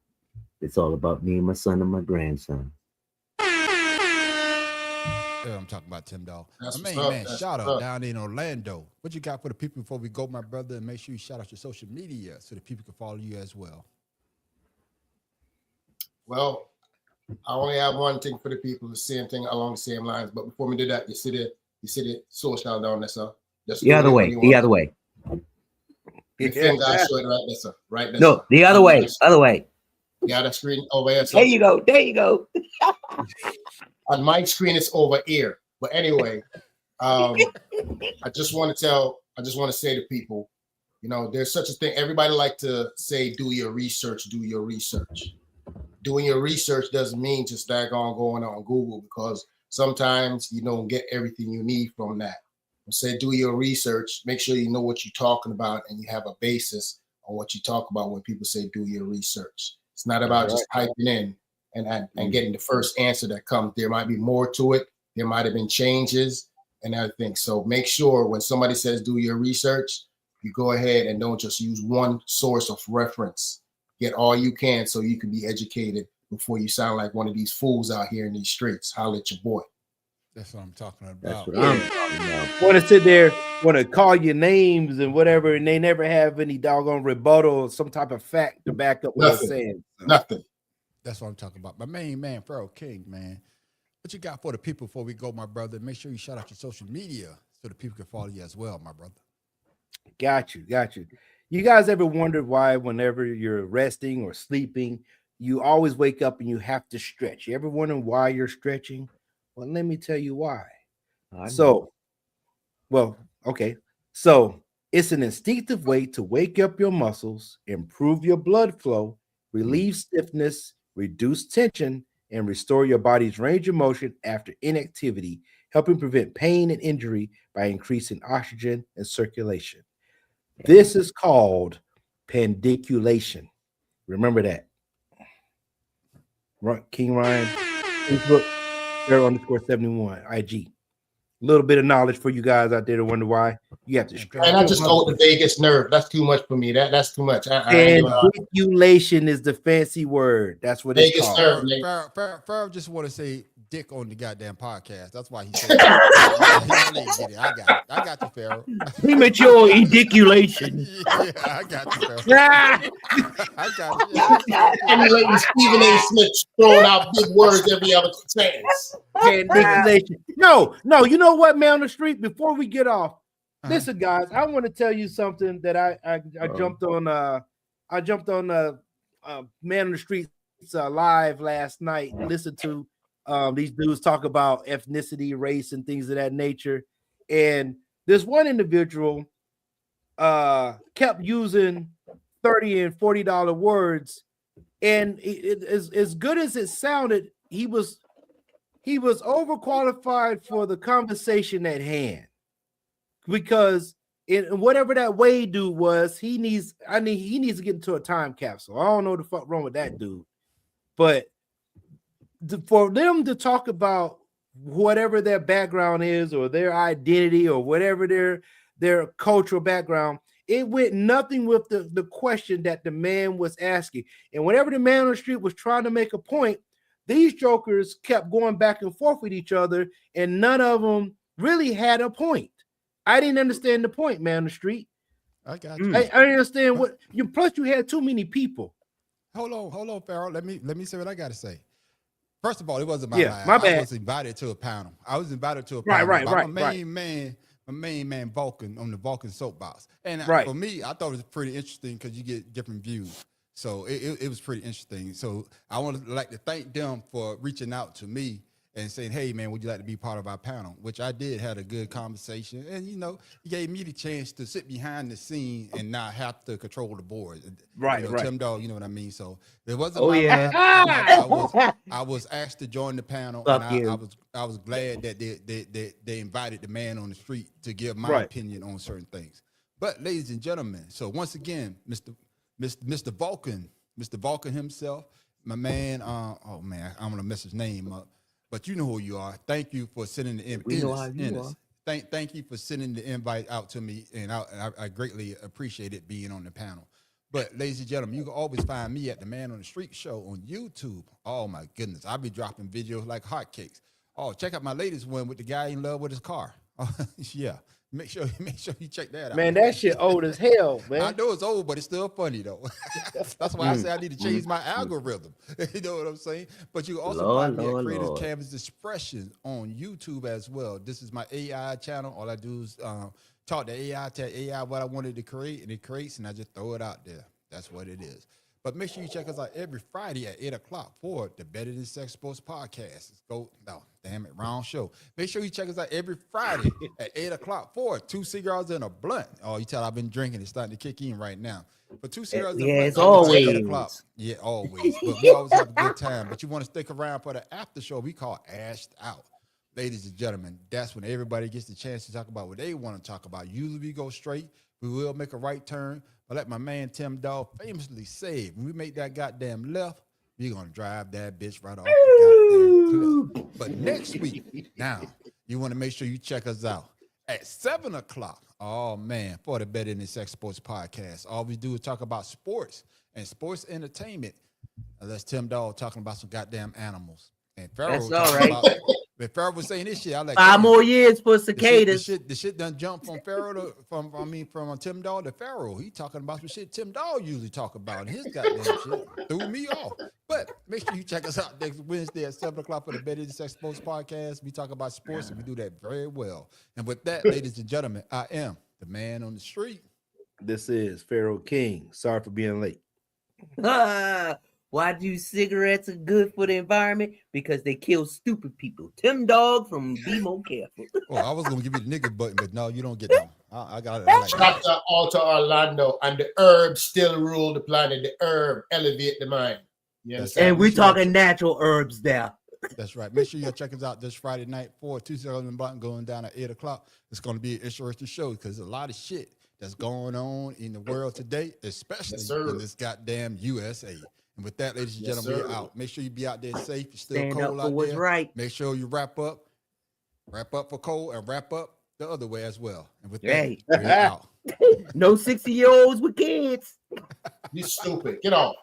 It's all about me and my son and my grandson. Yeah, I'm talking about Tim Dahl. Man, shout out down in Orlando. What you got for the people before we go, my brother? And make sure you shout out your social media so that people can follow you as well. Well, I only have one thing for the people, the same thing along the same lines. But before we do that, you see the social down there, sir. The other way. The other way. The finger I showed right there, sir. Right there. No, the other way. Other way. Yeah, the screen over here. There you go. There you go. On my screen, it's over here. But anyway, I just want to say to people, there's such a thing. Everybody like to say, do your research, do your research. Doing your research doesn't mean just daggone going on Google, because sometimes you don't get everything you need from that. Say, do your research, make sure you know what you're talking about and you have a basis on what you talk about when people say, do your research. It's not about just typing in and getting the first answer that comes. There might be more to it. There might have been changes and everything. So make sure when somebody says, do your research, you go ahead and don't just use one source of reference. Get all you can so you can be educated before you sound like one of these fools out here in these streets. Holla at your boy. That's what I'm talking about. That's what I'm talking about. Want to sit there, want to call your names and whatever, and they never have any doggone rebuttal or some type of fact to back up what they're saying. So. Nothing. That's what I'm talking about. My main man, Pharaoh King, man. What you got for the people before we go, my brother? Make sure you shout out your social media so the people can follow you as well, my brother. Got you. You guys ever wondered why whenever you're resting or sleeping, you always wake up and you have to stretch? You ever wonder why you're stretching? Well, let me tell you why. So it's an instinctive way to wake up your muscles, improve your blood flow, relieve stiffness, reduce tension, and restore your body's range of motion after inactivity, helping prevent pain and injury by increasing oxygen and circulation. This is called pandiculation. Remember that. King Ryan, Facebook, _71, IG. A little bit of knowledge for you guys out there to wonder why you have to stretch. And I just go with the vagus nerve. That's too much for me. That's too much. Pandiculation is the fancy word. That's what it's called. Farrell just want to say dick on the goddamn podcast. That's why he said that. I got you, Farrell. Premature ejaculation. Yeah, I got you, Farrell. I got you. Emulating Stephen A. Smith throwing out big words every other sentence. Pandiculation. No, you know what, man on the street? Before we get off, listen, guys, I want to tell you something that I jumped on. I jumped on Man on the Streets live last night. Listened to these dudes talk about ethnicity, race, and things of that nature. And this one individual kept using $30 and $40 words, and as good as it sounded, he was overqualified for the conversation at hand, because in whatever that Wade dude was, he needs to get into a time capsule. I don't know what the fuck wrong with that dude, but for them to talk about whatever their background is or their identity or whatever their cultural background, it went nothing with the question that the man was asking. And whenever the man on the street was trying to make a point, these jokers kept going back and forth with each other, and none of them really had a point. I didn't understand the point, man on the street. I got you. I understand what you. Plus, you had too many people. Hold on, Farrell. Let me say what I got to say. First of all, it wasn't my line. My bad. I was invited to a panel. Right. My main man Vulcan on the Vulcan soapbox, and for me, I thought it was pretty interesting because you get different views. So it was pretty interesting. So I would like to thank them for reaching out to me and saying, hey, man, would you like to be part of our panel? Which I did, had a good conversation. And, he gave me the chance to sit behind the scene and not have to control the board. Right. Tim Dog, you know what I mean? So there wasn't I was asked to join the panel, and I was glad that they invited the man on the street to give my opinion on certain things. But, ladies and gentlemen, so once again, Mr. Vulcan himself, my man, I'm going to mess his name up. But you know who you are. Thank you for sending the invite. Thank you for sending the invite out to me, and I greatly appreciate it being on the panel. But ladies and gentlemen, you can always find me at the Man on the Street show on YouTube. Oh my goodness, I'll be dropping videos like hotcakes. Oh, check out my latest one with the guy in love with his car. Yeah. Make sure you check that out. Man, that shit old as hell, man. I know it's old, but it's still funny though. That's why I say I need to change my algorithm. You know what I'm saying? But you also find me at Creative Canvas Expressions on YouTube as well. This is my AI channel. All I do is talk to AI, tell AI what I wanted to create, and it creates, and I just throw it out there. That's what it is. But make sure you check us out every Friday at 8 o'clock for the Better Than Sex Sports podcast. Wrong show. Make sure you check us out every Friday at 8 o'clock for 2 cigars and a blunt. Oh, you tell I've been drinking. It's starting to kick in right now. For 2 cigars and a blunt. It's always. 8 o'clock. Yeah, always. But we always have a good time. But you want to stick around for the after show we call Ashed Out. Ladies and gentlemen, that's when everybody gets the chance to talk about what they want to talk about. Usually we go straight. We will make a right turn. But like my man Tim Dog famously said, when we make that goddamn left, we're going to drive that bitch right off the goddamn cliff. But next week, now, you want to make sure you check us out at 7 o'clock. Oh, man, for the Better Than Sex Sports podcast. All we do is talk about sports and sports entertainment. Unless Tim Dog talking about some goddamn animals. And Pharaoh, when Pharaoh was saying this shit, I like 5 more years for cicadas. The shit done jumped from Pharaoh from Tim Dog to Pharaoh. He talking about some shit Tim Dog usually talk about. His goddamn shit threw me off. But make sure you check us out next Wednesday at 7 o'clock for the Better Than Sex Sports podcast. We talk about sports and we do that very well. And with that, ladies and gentlemen, I am the Man on the Street. This is Pharaoh King. Sorry for being late. Why do cigarettes are good for the environment? Because they kill stupid people. Tim Dog from Be More Careful. I was going to give you the nigga button, but no, you don't get that one. I got it. Like Shout out to Orlando, and the herb still rule the planet. The herb elevate the mind. And we're talking natural herbs there. That's right. Make sure you check us out this Friday night for Tuesday Button going down at 8 o'clock. It's going to be an interesting show because there's a lot of shit that's going on in the world today, especially in this goddamn USA. And with that, ladies and gentlemen, we're out. Make sure you be out there safe. You're still cold out there. Right. Make sure you wrap up for cold and wrap up the other way as well. And with that, we're out. No 60-year-olds with kids. You stupid. Get off.